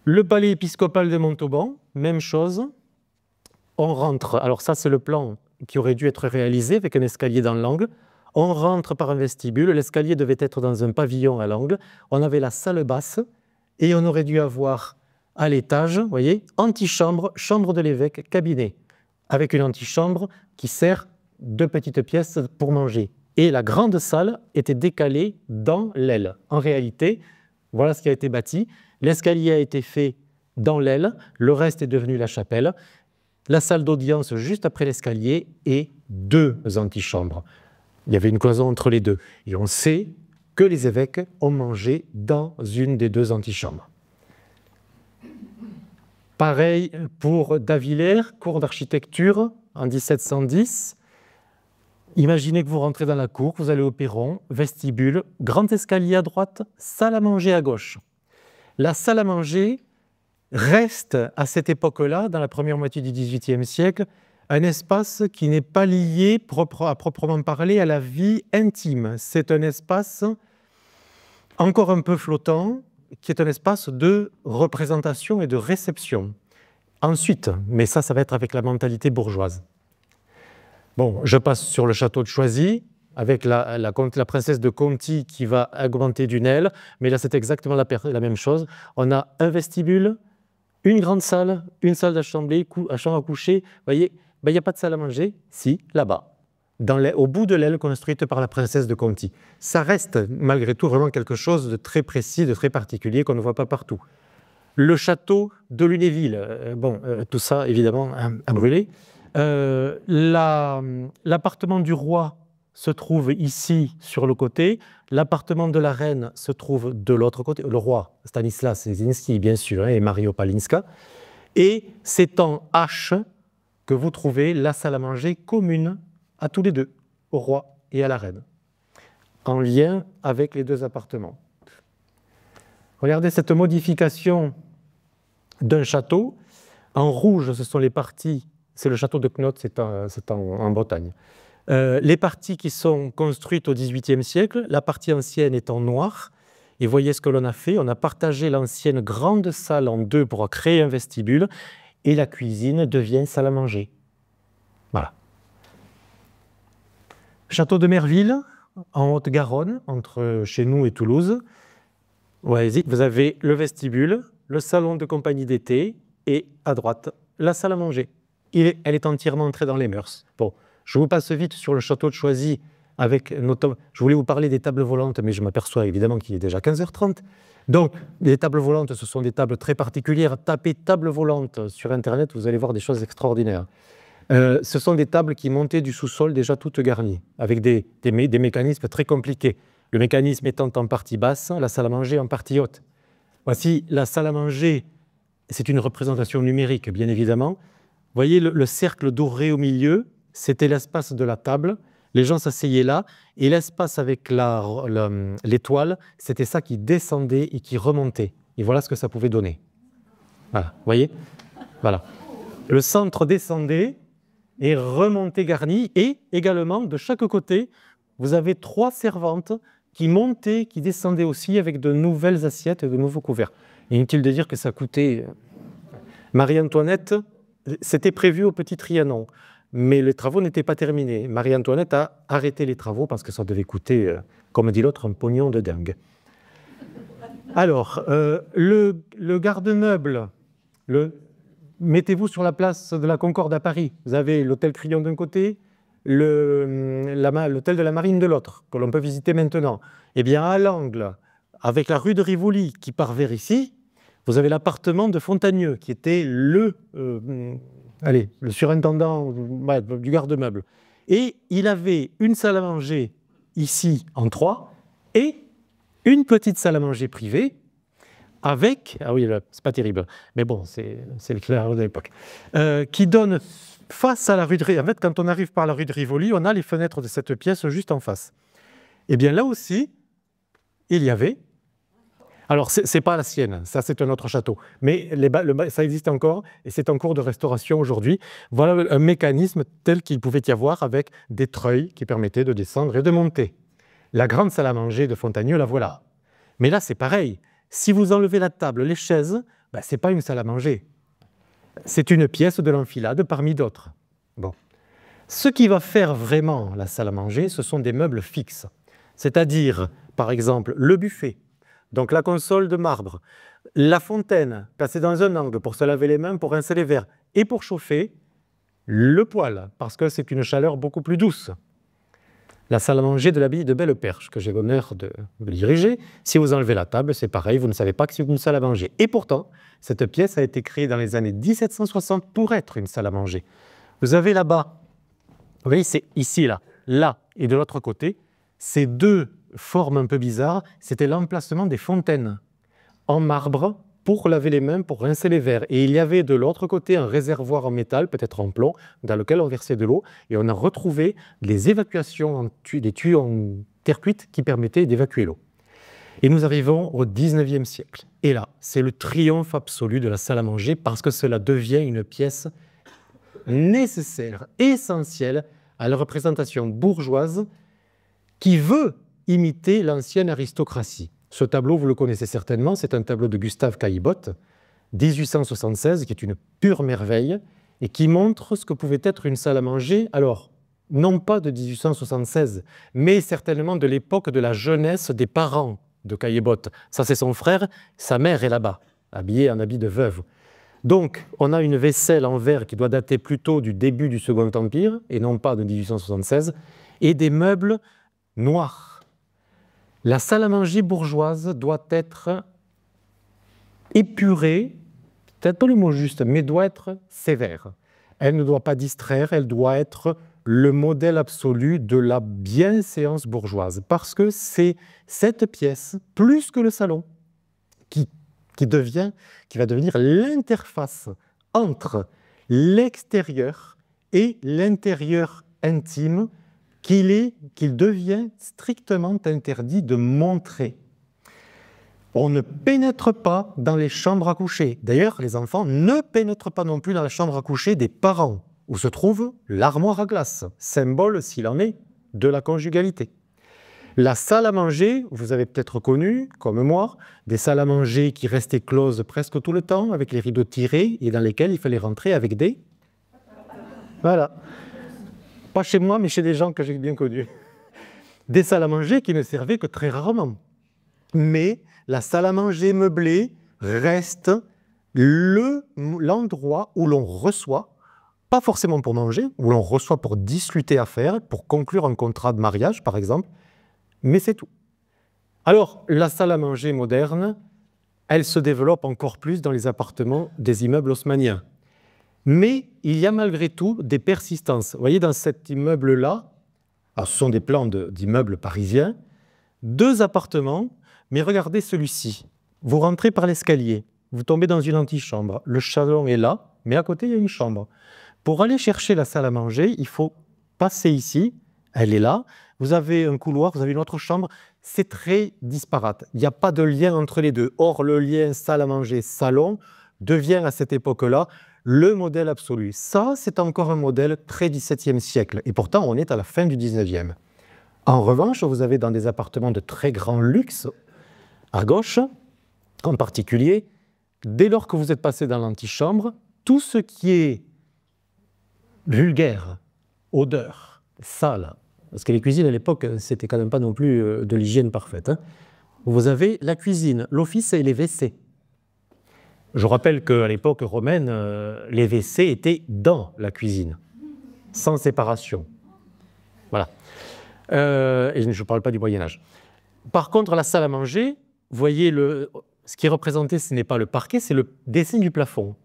Le palais épiscopal de Montauban, même chose. On rentre, alors ça c'est le plan qui aurait dû être réalisé avec un escalier dans l'angle. On rentre par un vestibule, l'escalier devait être dans un pavillon à l'angle. On avait la salle basse et on aurait dû avoir à l'étage, vous voyez, antichambre, chambre de l'évêque, cabinet, avec une antichambre qui sert 2 petites pièces pour manger. Et la grande salle était décalée dans l'aile. En réalité, voilà ce qui a été bâti. L'escalier a été fait dans l'aile, le reste est devenu la chapelle. La salle d'audience juste après l'escalier et 2 antichambres. Il y avait une cloison entre les deux. Et on sait que les évêques ont mangé dans une des 2 antichambres. Pareil pour Davillers, cours d'architecture en 1710. Imaginez que vous rentrez dans la cour, vous allez au perron, vestibule, grand escalier à droite, salle à manger à gauche. La salle à manger reste à cette époque-là, dans la première moitié du XVIIIe siècle, un espace qui n'est pas lié à proprement parler à la vie intime. C'est un espace encore un peu flottant, qui est un espace de représentation et de réception. Ensuite, mais ça va être avec la mentalité bourgeoise. Bon, je passe sur le château de Choisy, avec la princesse de Conti qui va augmenter d'une aile, mais là c'est exactement la même chose. On a un vestibule, une grande salle, une salle d'assemblée, chambre à coucher. Vous voyez, il n'y a pas de salle à manger, si, là-bas, au bout de l'aile construite par la princesse de Conti. Ça reste malgré tout vraiment quelque chose de très précis, de très particulier qu'on ne voit pas partout. Le château de Lunéville, tout ça évidemment a brûlé. L'appartement du roi se trouve ici sur le côté, l'appartement de la reine se trouve de l'autre côté, le roi Stanislas Leśniczki bien sûr, et Marie Opalinska, et c'est en H que vous trouvez la salle à manger commune à tous les deux, au roi et à la reine, en lien avec les 2 appartements. Regardez cette modification d'un château. En rouge, ce sont les parties, c'est le château de Knot, c'est en Bretagne. Les parties qui sont construites au XVIIIe siècle, la partie ancienne est en noir. Et voyez ce que l'on a fait, on a partagé l'ancienne grande salle en 2 pour créer un vestibule, et la cuisine devient salle à manger. Voilà. Château de Merville, en Haute-Garonne, entre chez nous et Toulouse. Vous avez le vestibule, le salon de compagnie d'été, et à droite, la salle à manger. Elle est entièrement entrée dans les mœurs. Bon, je vous passe vite sur le château de Choisy, je voulais vous parler des tables volantes, mais je m'aperçois évidemment qu'il est déjà 15h30. Donc, les tables volantes, ce sont des tables très particulières. Tapez table volante sur Internet, vous allez voir des choses extraordinaires. Ce sont des tables qui montaient du sous-sol déjà toutes garnies, avec des mécanismes très compliqués. Le mécanisme étant en partie basse, la salle à manger en partie haute. Voici la salle à manger, c'est une représentation numérique, bien évidemment. Vous voyez le cercle doré au milieu, c'était l'espace de la table. Les gens s'asseyaient là, et l'espace avec l'étoile, c'était ça qui descendait et qui remontait. Et voilà ce que ça pouvait donner. Voilà, vous voyez? Voilà. Le centre descendait et remontait garni, et également, de chaque côté, vous avez 3 servantes qui montaient, qui descendaient aussi avec de nouvelles assiettes et de nouveaux couverts. Inutile de dire que ça coûtait... Marie-Antoinette, c'était prévu au Petit Trianon, mais les travaux n'étaient pas terminés. Marie-Antoinette a arrêté les travaux parce que ça devait coûter, comme dit l'autre, un pognon de dingue. Alors, le garde-meuble, mettez-vous sur la place de la Concorde à Paris. Vous avez l'hôtel Crillon d'un côté, l'hôtel de la Marine de l'autre, que l'on peut visiter maintenant. Eh bien, à l'angle, avec la rue de Rivoli qui part vers ici, vous avez l'appartement de Fontagneux, qui était le surintendant du garde-meuble. Et il avait une salle à manger ici en 3 et une petite salle à manger privée avec, ah oui, c'est pas terrible, mais bon, c'est le clair de l'époque, qui donne face à la rue de Rivoli. En fait, quand on arrive par la rue de Rivoli, on a les fenêtres de cette pièce juste en face. Et bien là aussi, il y avait... Alors, ce n'est pas la sienne, ça c'est un autre château, mais ça existe encore et c'est en cours de restauration aujourd'hui. Voilà un mécanisme tel qu'il pouvait y avoir avec des treuils qui permettaient de descendre et de monter. La grande salle à manger de Fontagneux, la voilà. Mais là, c'est pareil. Si vous enlevez la table, les chaises, Ben, ce n'est pas une salle à manger. C'est une pièce de l'enfilade parmi d'autres. Bon. Ce qui va faire vraiment la salle à manger, ce sont des meubles fixes. C'est-à-dire, par exemple, le buffet, donc la console de marbre, la fontaine placée dans un angle pour se laver les mains, pour rincer les verres, et pour chauffer, le poêle, parce que c'est une chaleur beaucoup plus douce. La salle à manger de l'abbaye de Belle-Perche, que j'ai l'honneur de diriger, si vous enlevez la table, c'est pareil, vous ne savez pas que c'est une salle à manger. Et pourtant, cette pièce a été créée dans les années 1760 pour être une salle à manger. Vous avez là-bas, vous voyez, c'est ici, là et de l'autre côté, ces deux formes un peu bizarres, c'était l'emplacement des fontaines en marbre pour laver les mains, pour rincer les verres. Et il y avait de l'autre côté un réservoir en métal, peut-être en plomb, dans lequel on versait de l'eau. Et on a retrouvé les évacuations, des tuyaux en terre cuite qui permettaient d'évacuer l'eau. Et nous arrivons au XIXe siècle. Et là, c'est le triomphe absolu de la salle à manger parce que cela devient une pièce nécessaire, essentielle à la représentation bourgeoise qui veut imiter l'ancienne aristocratie. Ce tableau, vous le connaissez certainement, c'est un tableau de Gustave Caillebotte, 1876, qui est une pure merveille et qui montre ce que pouvait être une salle à manger. Alors, non pas de 1876, mais certainement de l'époque de la jeunesse des parents de Caillebotte. Ça, c'est son frère, sa mère est là-bas, habillée en habit de veuve. Donc, on a une vaisselle en verre qui doit dater plutôt du début du Second Empire, et non pas de 1876, et des meubles noirs. La salle à manger bourgeoise doit être épurée, peut-être pas le mot juste, mais doit être sévère. Elle ne doit pas distraire, elle doit être le modèle absolu de la bienséance bourgeoise, parce que c'est cette pièce, plus que le salon, qui va devenir l'interface entre l'extérieur et l'intérieur intime qu'il devient strictement interdit de montrer. On ne pénètre pas dans les chambres à coucher. D'ailleurs, les enfants ne pénètrent pas non plus dans la chambre à coucher des parents, où se trouve l'armoire à glace, symbole, s'il en est, de la conjugalité. La salle à manger, vous avez peut-être connu, comme moi, des salles à manger qui restaient closes presque tout le temps, avec les rideaux tirés, et dans lesquelles il fallait rentrer avec des... Voilà. Pas chez moi, mais chez des gens que j'ai bien connus. Des salles à manger qui ne servaient que très rarement. Mais la salle à manger meublée reste l'endroit où l'on reçoit, pas forcément pour manger, où l'on reçoit pour discuter affaires, pour conclure un contrat de mariage, par exemple, mais c'est tout. Alors, la salle à manger moderne, elle se développe encore plus dans les appartements des immeubles haussmanniens. Mais il y a malgré tout des persistances. Vous voyez, dans cet immeuble-là, ce sont des plans d'immeubles parisiens, 2 appartements, mais regardez celui-ci. Vous rentrez par l'escalier, vous tombez dans une antichambre, le salon est là, mais à côté, il y a une chambre. Pour aller chercher la salle à manger, il faut passer ici, elle est là, vous avez un couloir, vous avez une autre chambre, c'est très disparate. Il n'y a pas de lien entre les deux. Or, le lien salle à manger, salon, devient à cette époque-là le modèle absolu. Ça, c'est encore un modèle très XVIIe siècle. Et pourtant, on est à la fin du XIXe. En revanche, vous avez dans des appartements de très grand luxe, à gauche, en particulier, dès lors que vous êtes passé dans l'antichambre, tout ce qui est vulgaire, odeur, sale, parce que les cuisines à l'époque, c'était quand même pas non plus de l'hygiène parfaite, hein. Vous avez la cuisine, l'office et les WC. Je rappelle qu'à l'époque romaine, les WC étaient dans la cuisine, sans séparation. Voilà. Et je ne parle pas du Moyen-Âge. Par contre, la salle à manger, vous voyez, ce qui est représenté, ce n'est pas le parquet, c'est le dessin du plafond.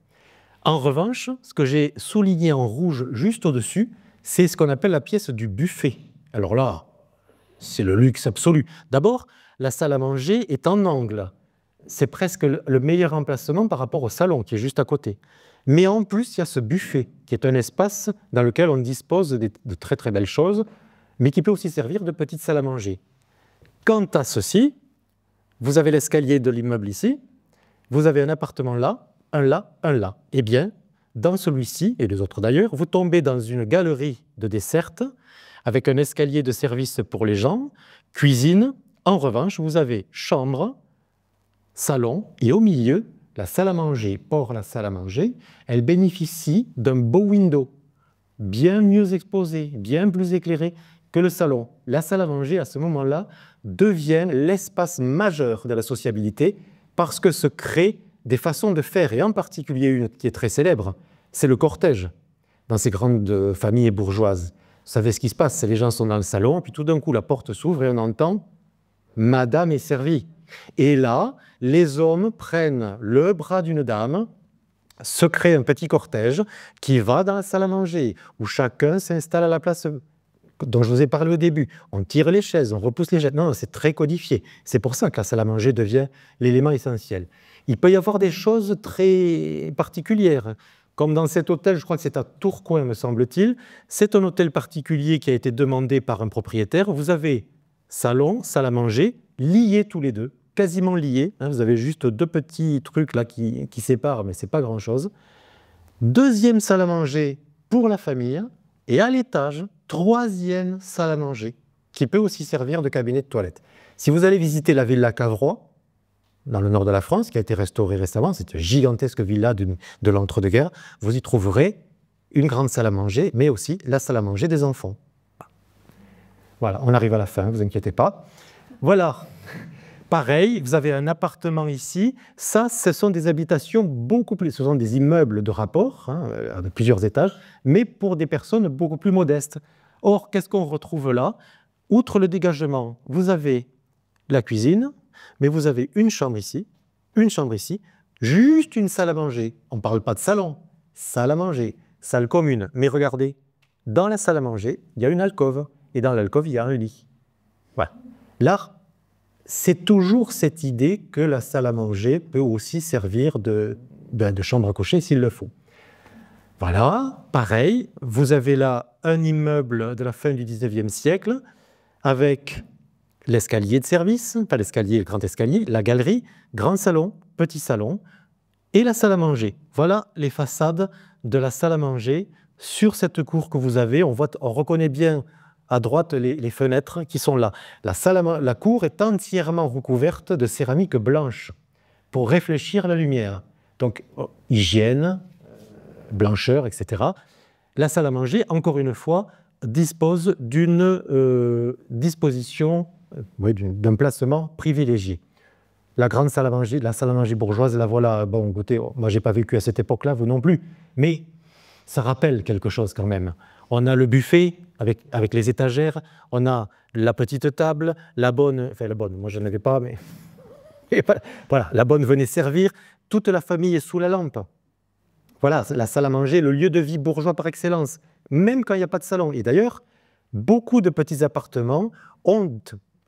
En revanche, ce que j'ai souligné en rouge juste au-dessus, c'est ce qu'on appelle la pièce du buffet. Alors là, c'est le luxe absolu. D'abord, la salle à manger est en angle. C'est presque le meilleur emplacement par rapport au salon qui est juste à côté. Mais en plus, il y a ce buffet qui est un espace dans lequel on dispose de très très belles choses, mais qui peut aussi servir de petite salle à manger. Quant à ceci, vous avez l'escalier de l'immeuble ici, vous avez un appartement là, un là, un là. Eh bien, dans celui-ci, et les autres d'ailleurs, vous tombez dans une galerie de desserte avec un escalier de service pour les gens, cuisine. En revanche, vous avez chambre, salon et au milieu, la salle à manger, pour la salle à manger, elle bénéficie d'un beau window, bien mieux exposé, bien plus éclairé que le salon. La salle à manger, à ce moment-là, devient l'espace majeur de la sociabilité parce que se créent des façons de faire, et en particulier une qui est très célèbre, c'est le cortège dans ces grandes familles bourgeoises. Vous savez ce qui se passe, les gens sont dans le salon, puis tout d'un coup la porte s'ouvre et on entend « Madame est servie ». Et là, les hommes prennent le bras d'une dame, se crée un petit cortège qui va dans la salle à manger, où chacun s'installe à la place dont je vous ai parlé au début. On tire les chaises, on repousse les chaises. Non, c'est très codifié. C'est pour ça que la salle à manger devient l'élément essentiel. Il peut y avoir des choses très particulières. Comme dans cet hôtel, je crois que c'est à Tourcoing, me semble-t-il. C'est un hôtel particulier qui a été demandé par un propriétaire. Vous avez salon, salle à manger, liés tous les deux, quasiment liés. Vous avez juste deux petits trucs là qui séparent, mais ce n'est pas grand-chose. Deuxième salle à manger pour la famille. Et à l'étage, troisième salle à manger, qui peut aussi servir de cabinet de toilette. Si vous allez visiter la villa Cavrois, dans le nord de la France, qui a été restaurée récemment, c'est une gigantesque villa de l'entre-deux-guerres, vous y trouverez une grande salle à manger, mais aussi la salle à manger des enfants. Voilà, on arrive à la fin, ne vous inquiétez pas. Voilà, pareil, vous avez un appartement ici. Ça, ce sont des habitations beaucoup plus, ce sont des immeubles de rapport, avec plusieurs étages, mais pour des personnes beaucoup plus modestes. Or, qu'est-ce qu'on retrouve là? Outre le dégagement, vous avez la cuisine, mais vous avez une chambre ici, juste une salle à manger. On ne parle pas de salon, salle à manger, salle commune. Mais regardez, dans la salle à manger, il y a une alcôve, et dans l'alcôve, il y a un lit. Voilà. Là, c'est toujours cette idée que la salle à manger peut aussi servir de chambre à coucher s'il le faut. Voilà, pareil, vous avez là un immeuble de la fin du 19e siècle avec l'escalier de service, pas l'escalier, le grand escalier, la galerie, grand salon, petit salon et la salle à manger. Voilà les façades de la salle à manger sur cette cour que vous avez. On reconnaît bien à droite les fenêtres qui sont là. La cour est entièrement recouverte de céramique blanche pour réfléchir la lumière. Donc, hygiène, blancheur, etc. La salle à manger, encore une fois, dispose d'une d'un placement privilégié. La grande salle à manger, la salle à manger bourgeoise, la voilà. Bon, écoutez, moi, je n'ai pas vécu à cette époque-là, vous non plus, mais ça rappelle quelque chose quand même. On a le buffet avec les étagères, on a la petite table, la bonne, moi je n'en avais pas, mais voilà, la bonne venait servir, toute la famille est sous la lampe. Voilà, la salle à manger, le lieu de vie bourgeois par excellence, même quand il n'y a pas de salon. Et d'ailleurs, beaucoup de petits appartements ont,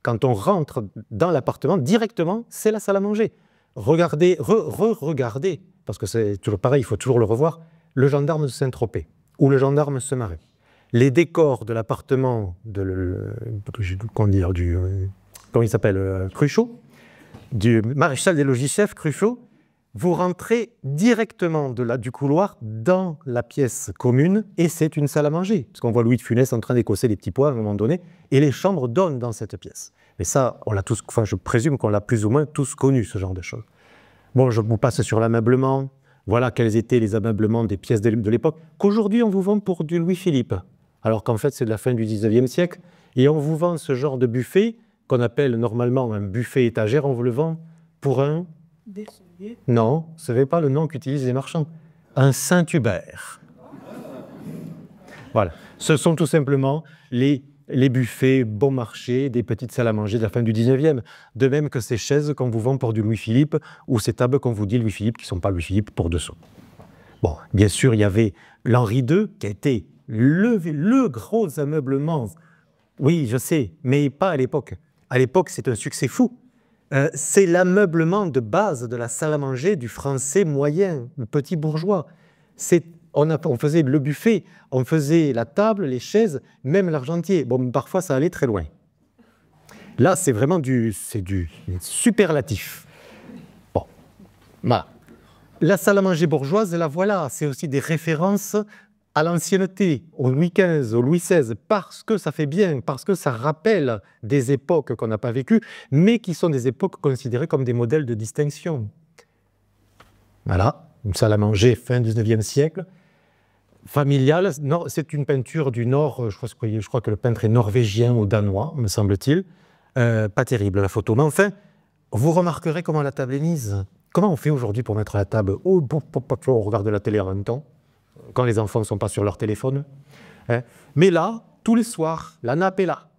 quand on rentre dans l'appartement, directement, c'est la salle à manger. Regardez, re-regardez, parce que c'est toujours pareil, il faut toujours le revoir, le gendarme de Saint-Tropez ou le gendarme de Semarais. Les décors de l'appartement comment il s'appelle, Cruchot, du maréchal des logis-chefs Cruchot, vous rentrez directement du couloir dans la pièce commune et c'est une salle à manger. Parce qu'on voit Louis de Funès en train d'écosser les petits pois à un moment donné et les chambres donnent dans cette pièce. Mais ça, on l'a tous, enfin, je présume qu'on l'a plus ou moins tous connu, ce genre de choses. Bon, je vous passe sur l'ameublement. Voilà quels étaient les ameublements des pièces de l'époque qu'aujourd'hui on vous vend pour du Louis-Philippe. Alors qu'en fait, c'est de la fin du 19e siècle. Et on vous vend ce genre de buffet qu'on appelle normalement un buffet étagère. On vous le vend pour un... Non, vous ne savez pas le nom qu'utilisent les marchands. Un Saint-Hubert. Voilà. Ce sont tout simplement les buffets bon marché des petites salles à manger de la fin du 19e. De même que ces chaises qu'on vous vend pour du Louis-Philippe ou ces tables qu'on vous dit Louis-Philippe qui ne sont pas Louis-Philippe pour dessous. Bon, bien sûr, il y avait l'Henri II qui a été le gros ameublement. Oui, je sais, mais pas à l'époque. À l'époque, c'est un succès fou. C'est l'ameublement de base de la salle à manger du français moyen, le petit bourgeois. On faisait le buffet, on faisait la table, les chaises, même l'argentier. Bon, parfois, ça allait très loin. Là, c'est vraiment du superlatif. Bon, voilà. La salle à manger bourgeoise, la voilà, c'est aussi des références à l'ancienneté, au Louis XV, au Louis XVI, parce que ça fait bien, parce que ça rappelle des époques qu'on n'a pas vécues, mais qui sont des époques considérées comme des modèles de distinction. Voilà, une salle à manger fin 19e siècle. Familiale, c'est une peinture du Nord, je crois que le peintre est norvégien ou danois, me semble-t-il. Pas terrible la photo, mais enfin, vous remarquerez comment la table est mise. Comment on fait aujourd'hui pour mettre la table? Oh, on regarde la télé en même temps, quand les enfants ne sont pas sur leur téléphone. Hein. Mais là, tous les soirs, la nappe est là.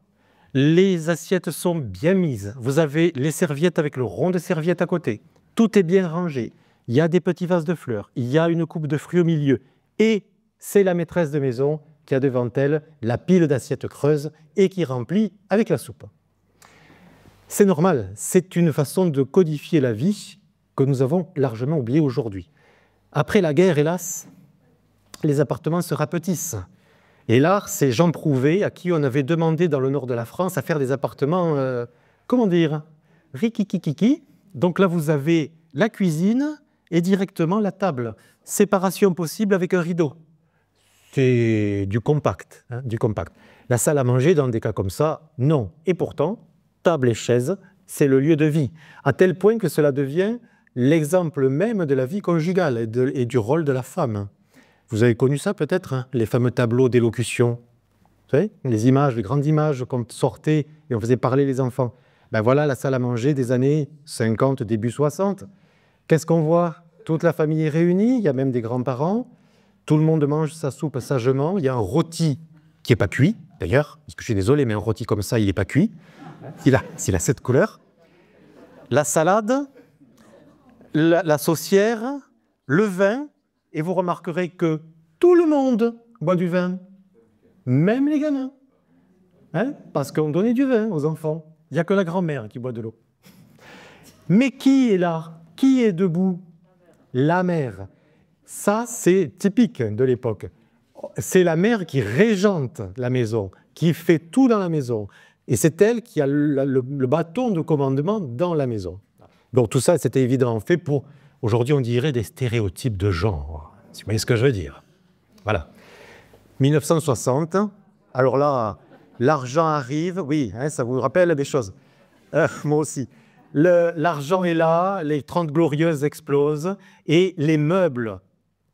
Les assiettes sont bien mises. Vous avez les serviettes avec le rond de serviette à côté. Tout est bien rangé. Il y a des petits vases de fleurs. Il y a une coupe de fruits au milieu. Et c'est la maîtresse de maison qui a devant elle la pile d'assiettes creuses et qui remplit avec la soupe. C'est normal. C'est une façon de codifier la vie que nous avons largement oubliée aujourd'hui. Après la guerre, hélas, les appartements se rapetissent. Et là, c'est Jean Prouvé, à qui on avait demandé dans le nord de la France à faire des appartements, comment dire, rikikikiki. Donc là, vous avez la cuisine et directement la table. Séparation possible avec un rideau. C'est du compact, hein, du compact. La salle à manger, dans des cas comme ça, non. Et pourtant, table et chaise, c'est le lieu de vie. À tel point que cela devient l'exemple même de la vie conjugale et du rôle de la femme. Vous avez connu ça peut-être, hein, les fameux tableaux d'élocution. Vous savez, les images, les grandes images qu'on sortait et on faisait parler les enfants. Ben voilà la salle à manger des années 50, début 60. Qu'est-ce qu'on voit? Toute la famille est réunie, il y a même des grands-parents. Tout le monde mange sa soupe sagement. Il y a un rôti qui n'est pas cuit, d'ailleurs, parce que je suis désolé, mais un rôti comme ça, il n'est pas cuit. Il a cette couleur. La salade, la saucière, le vin, et vous remarquerez que tout le monde boit du vin, même les gamins. Hein? Parce qu'on donnait du vin aux enfants. Il n'y a que la grand-mère qui boit de l'eau. Mais qui est là? Qui est debout? La mère. Ça, c'est typique de l'époque. C'est la mère qui régente la maison, qui fait tout dans la maison. Et c'est elle qui a le bâton de commandement dans la maison. Donc tout ça, c'était évidemment fait pour, aujourd'hui on dirait, des stéréotypes de genre. Si vous voyez ce que je veux dire. Voilà. 1960, alors là, l'argent arrive, oui, hein, ça vous rappelle des choses. Moi aussi. L'argent est là, les 30 glorieuses explosent et les meubles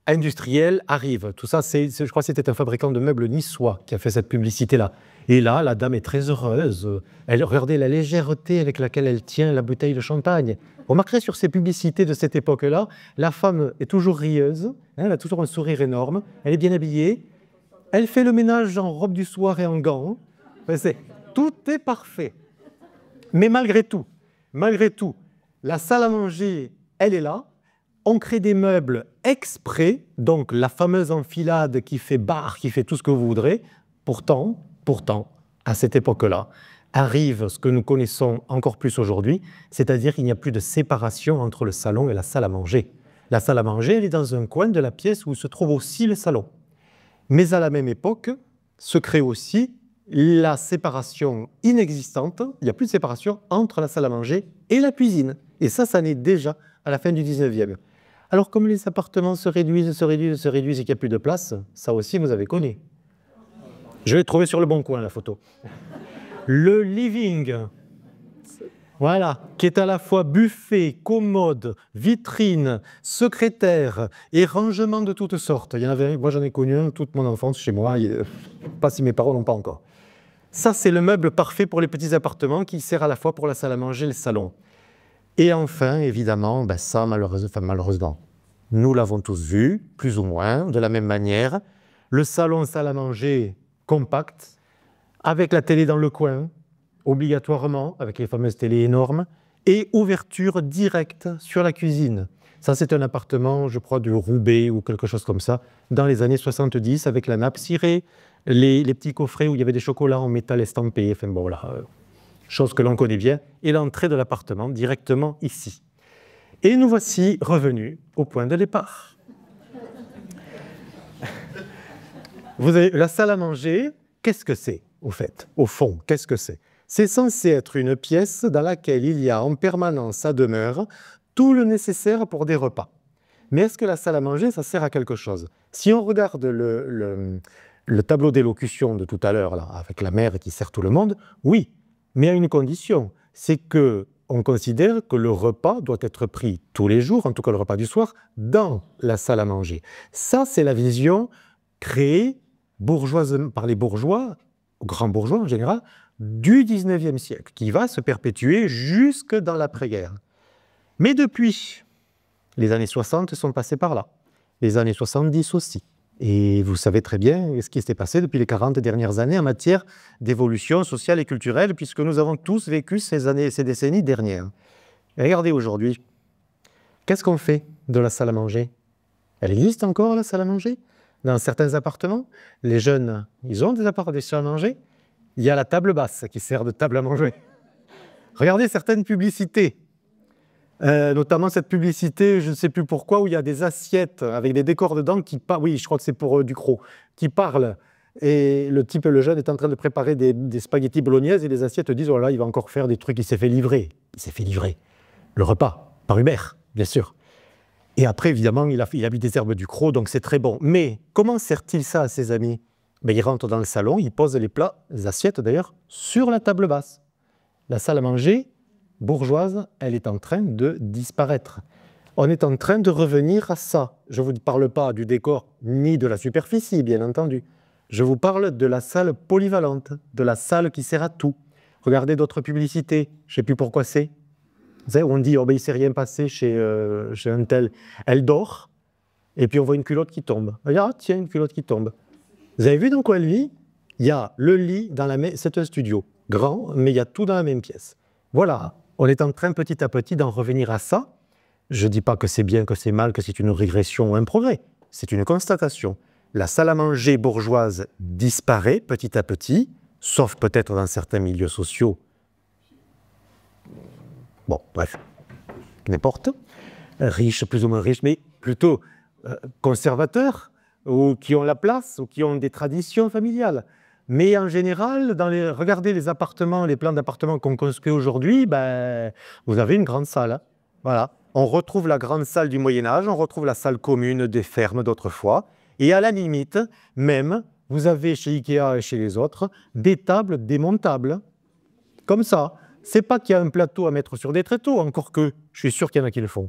industriels arrivent. Tout ça, je crois que c'était un fabricant de meubles niçois qui a fait cette publicité-là. Et là, la dame est très heureuse. Regardez la légèreté avec laquelle elle tient la bouteille de champagne. Remarquerez sur ces publicités de cette époque-là, la femme est toujours rieuse, hein, elle a toujours un sourire énorme, elle est bien habillée, elle fait le ménage en robe du soir et en gants. Tout est parfait. Mais malgré tout, la salle à manger, elle est là. On crée des meubles exprès, donc la fameuse enfilade qui fait bar, qui fait tout ce que vous voudrez. Pourtant, à cette époque-là, arrive ce que nous connaissons encore plus aujourd'hui, c'est-à-dire qu'il n'y a plus de séparation entre le salon et la salle à manger. La salle à manger, elle est dans un coin de la pièce où se trouve aussi le salon. Mais à la même époque, se crée aussi la séparation inexistante, il n'y a plus de séparation entre la salle à manger et la cuisine. Et ça naît déjà à la fin du 19e. Alors comme les appartements se réduisent et qu'il n'y a plus de place, ça aussi vous avez connu. Je l'ai trouvé sur le bon coin, la photo. Le living, voilà, qui est à la fois buffet, commode, vitrine, secrétaire et rangement de toutes sortes. Il y en avait, moi j'en ai connu un toute mon enfance chez moi, pas si mes parents n'ont pas encore. Ça, c'est le meuble parfait pour les petits appartements qui sert à la fois pour la salle à manger et le salon. Et enfin, évidemment, ça, malheureusement, nous l'avons tous vu, plus ou moins, de la même manière. Le salon, salle à manger, compact, avec la télé dans le coin, obligatoirement, avec les fameuses télés énormes, et ouverture directe sur la cuisine. Ça, c'est un appartement, je crois, de Roubaix ou quelque chose comme ça, dans les années 70, avec la nappe cirée, les petits coffrets où il y avait des chocolats en métal estampé, enfin bon, voilà, chose que l'on connaît bien, et l'entrée de l'appartement directement ici. Et nous voici revenus au point de départ. Vous avez la salle à manger, qu'est-ce que c'est, au fait, au fond, qu'est-ce que c'est? C'est censé être une pièce dans laquelle il y a en permanence à demeure tout le nécessaire pour des repas. Mais est-ce que la salle à manger, ça sert à quelque chose? Si on regarde le tableau d'élocution de tout à l'heure, avec la mère qui sert tout le monde, oui, mais à une condition, c'est que on considère que le repas doit être pris tous les jours, en tout cas le repas du soir, dans la salle à manger. Ça, c'est la vision créée par les bourgeois, grands bourgeois en général, du 19e siècle, qui va se perpétuer jusque dans l'après-guerre. Mais depuis, les années 60 sont passées par là, les années 70 aussi. Et vous savez très bien ce qui s'est passé depuis les 40 dernières années en matière d'évolution sociale et culturelle, puisque nous avons tous vécu ces décennies dernières. Et regardez aujourd'hui, qu'est-ce qu'on fait de la salle à manger? Elle existe encore, la salle à manger? Dans certains appartements, les jeunes, ils ont des salles à manger. Il y a la table basse qui sert de table à manger. Regardez certaines publicités. Notamment cette publicité, je ne sais plus pourquoi, où il y a des assiettes avec des décors dedans qui parlent, oui, je crois que c'est pour Ducrot, qui parlent. Et le type, le jeune, est en train de préparer des spaghettis bolognaises et les assiettes disent, oh là, il va encore faire des trucs, il s'est fait livrer. Il s'est fait livrer. Le repas, par Uber, bien sûr. Et après, évidemment, il a mis des herbes Ducrot, donc c'est très bon. Mais comment sert-il ça à ses amis? Ben, il rentre dans le salon, il pose les plats, les assiettes d'ailleurs, sur la table basse. La salle à manger bourgeoise, elle est en train de disparaître. On est en train de revenir à ça. Je ne vous parle pas du décor ni de la superficie, bien entendu. Je vous parle de la salle polyvalente, de la salle qui sert à tout. Regardez d'autres publicités, je ne sais plus pourquoi c'est. Vous savez, on dit, oh ben, il ne s'est rien passé chez un tel. Elle dort, et puis on voit une culotte qui tombe. Ah tiens, une culotte qui tombe. Vous avez vu dans quoi elle vit? Il y a le lit dans la même... C'est un studio grand, mais il y a tout dans la même pièce. Voilà. On est en train petit à petit d'en revenir à ça. Je ne dis pas que c'est bien, que c'est mal, que c'est une régression ou un progrès. C'est une constatation. La salle à manger bourgeoise disparaît petit à petit, sauf peut-être dans certains milieux sociaux. Bon, bref, n'importe. Riches, plus ou moins riches, mais plutôt conservateurs, ou qui ont la place, ou qui ont des traditions familiales. Mais en général, regardez les appartements, les plans d'appartements qu'on construit aujourd'hui, ben, vous avez une grande salle. Hein. Voilà. On retrouve la grande salle du Moyen-Âge, on retrouve la salle commune des fermes d'autrefois. Et à la limite, même, vous avez chez Ikea et chez les autres, des tables démontables. Comme ça. C'est pas qu'il y a un plateau à mettre sur des tréteaux, encore que je suis sûr qu'il y en a qui le font.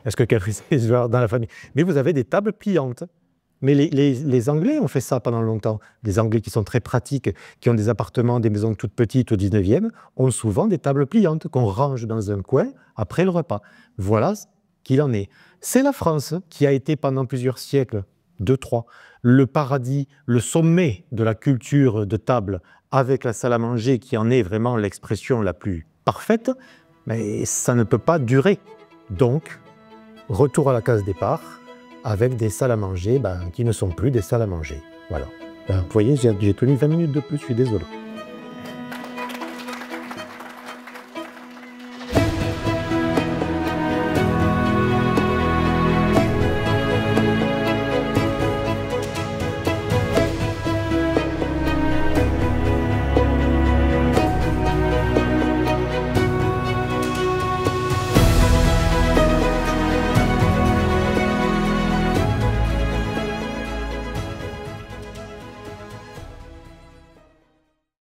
Est-ce que quelqu'un fait ça dans la famille? Mais vous avez des tables pliantes. Mais les Anglais ont fait ça pendant longtemps. Les Anglais qui sont très pratiques, qui ont des appartements, des maisons toutes petites au 19e, ont souvent des tables pliantes qu'on range dans un coin après le repas. Voilà ce qu'il en est. C'est la France qui a été pendant plusieurs siècles, 2-3, le paradis, le sommet de la culture de table, avec la salle à manger qui en est vraiment l'expression la plus parfaite, mais ça ne peut pas durer. Donc, retour à la case départ, avec des salles à manger qui ne sont plus des salles à manger. Voilà. Vous voyez, j'ai tenu 20 minutes de plus, je suis désolé.